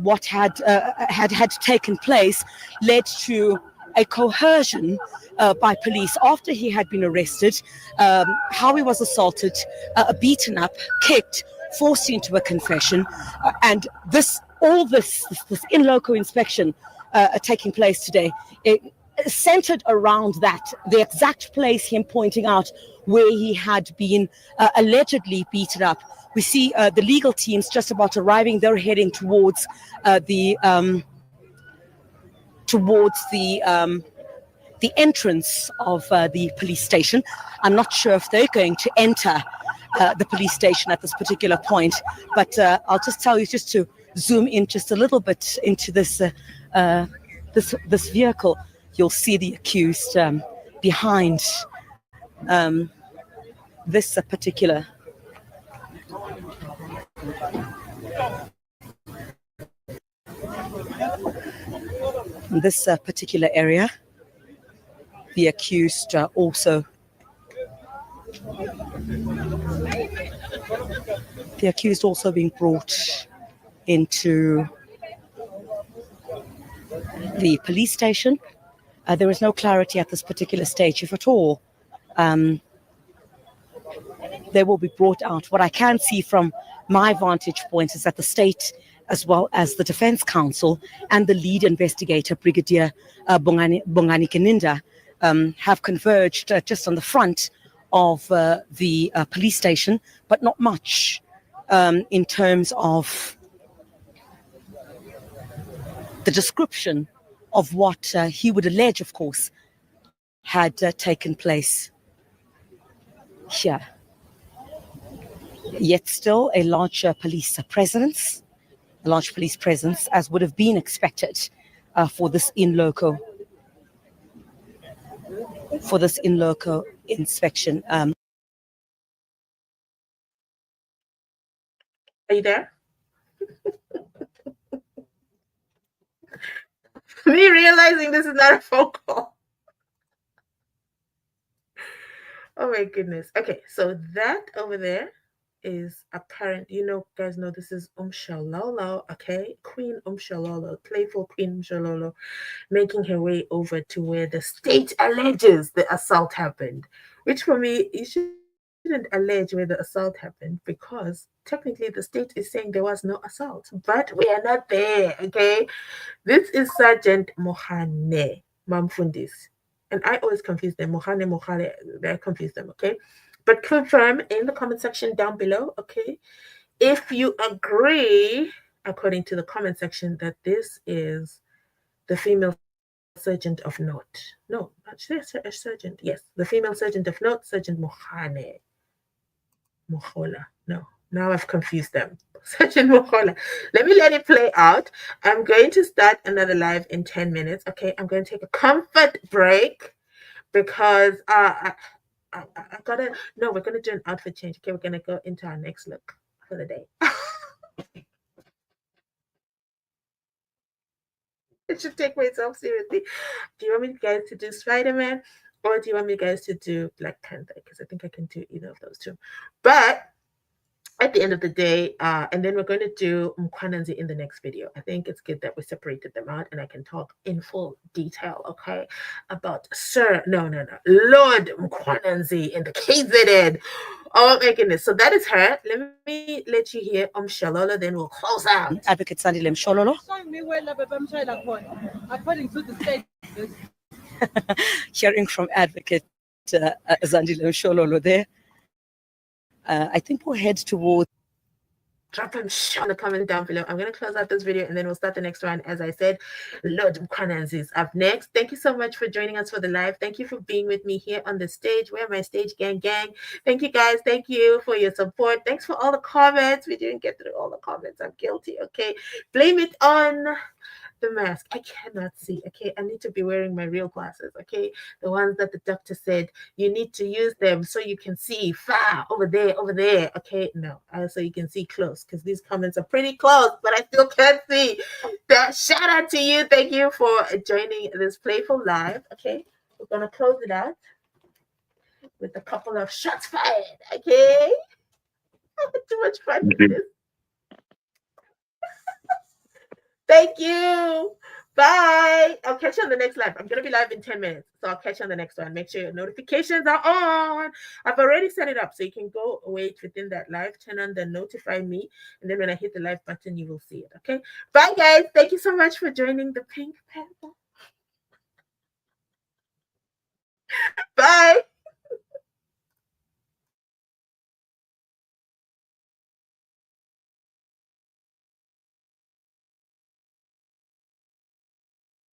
[SPEAKER 10] what had taken place led to a coercion by police after he had been arrested, how he was assaulted, beaten up, kicked, forced into a confession, and this in loco inspection taking place today, it centered around that, the exact place him pointing out where he had been allegedly beaten up. We see the legal teams just about arriving. They're heading towards the entrance of the police station. I'm not sure if they're going to enter the police station at this particular point, but I'll just tell you, just to zoom in just a little bit into this this vehicle, you'll see the accused behind this particular area. The accused also being brought into the police station. There is no clarity at this particular stage, if at all. They will be brought out. What I can see from my vantage point is that the state, as well as the Defense Counsel and the lead investigator, Brigadier Bongani Gininda, have converged just on the front of the police station, but not much in terms of the description of what he would allege, of course, had taken place here. Yet still a large police presence, as would have been expected for this in loco inspection.
[SPEAKER 1] Are you there? Me realizing this is not a phone call. Oh my goodness. Okay, so that over there is a current, guys know this is Shalolo, okay? Queen Shalolo, playful Queen Shalolo, making her way over to where the state alleges the assault happened. Which for me, you shouldn't allege where the assault happened because technically the state is saying there was no assault. But we are not there, okay? This is Sergeant Mohane Mamfundis. And I always confuse them. Mohane, Mohale, I confuse them, okay? But confirm in the comment section down below, okay? If you agree, according to the comment section, that this is the female sergeant of note. No, not sergeant. Yes, the female sergeant of note, Sergeant Mohane. Mohola. No, now I've confused them. Sergeant Mohola. Let it play out. I'm going to start another live in 10 minutes. Okay, I'm going to take a comfort break because I gotta. No, we're gonna do an outfit change. Okay, we're gonna go into our next look for the day. I should take myself seriously. Do you want me guys to do Spider-Man or do you want me guys to do Black Panther? Because I think I can do either of those two. But at the end of the day, and then we're going to do Mkhwanazi in the next video. I think it's good that we separated them out and I can talk in full detail, okay, about Lord Mkhwanazi in the KZN. Oh my goodness. So that is her. Let me let you hear Shalolo, then we'll close out.
[SPEAKER 10] Advocate Sandile Mshololo.
[SPEAKER 11] According to the state.
[SPEAKER 10] Hearing from Advocate Zandile Mshololo there. I think we'll head towards.
[SPEAKER 1] Drop them in the comment down below. I'm going to close out this video and then we'll start the next one. As I said, Lord Mkhwanazi is up next. Thank you so much for joining us for the live. Thank you for being with me here on the stage. Where my stage gang? Thank you guys. Thank you for your support. Thanks for all the comments. We didn't get through all the comments. I'm guilty. Okay. Blame it on the mask. I cannot see. Okay, I need to be wearing my real glasses. Okay, the ones that the doctor said you need to use them so you can see far over there. Okay, no, so you can see close because these comments are pretty close, but I still can't see. Shout out to you. Thank you for joining this playful live. Okay, we're gonna close it out with a couple of shots fired. Okay, too much fun with this. Thank you. Bye. I'll catch you on the next live. I'm going to be live in 10 minutes. So I'll catch you on the next one. Make sure your notifications are on. I've already set it up. So you can go wait within that live, turn on the notify me. And then when I hit the live button, you will see it. Okay. Bye, guys. Thank you so much for joining the Pink Panther.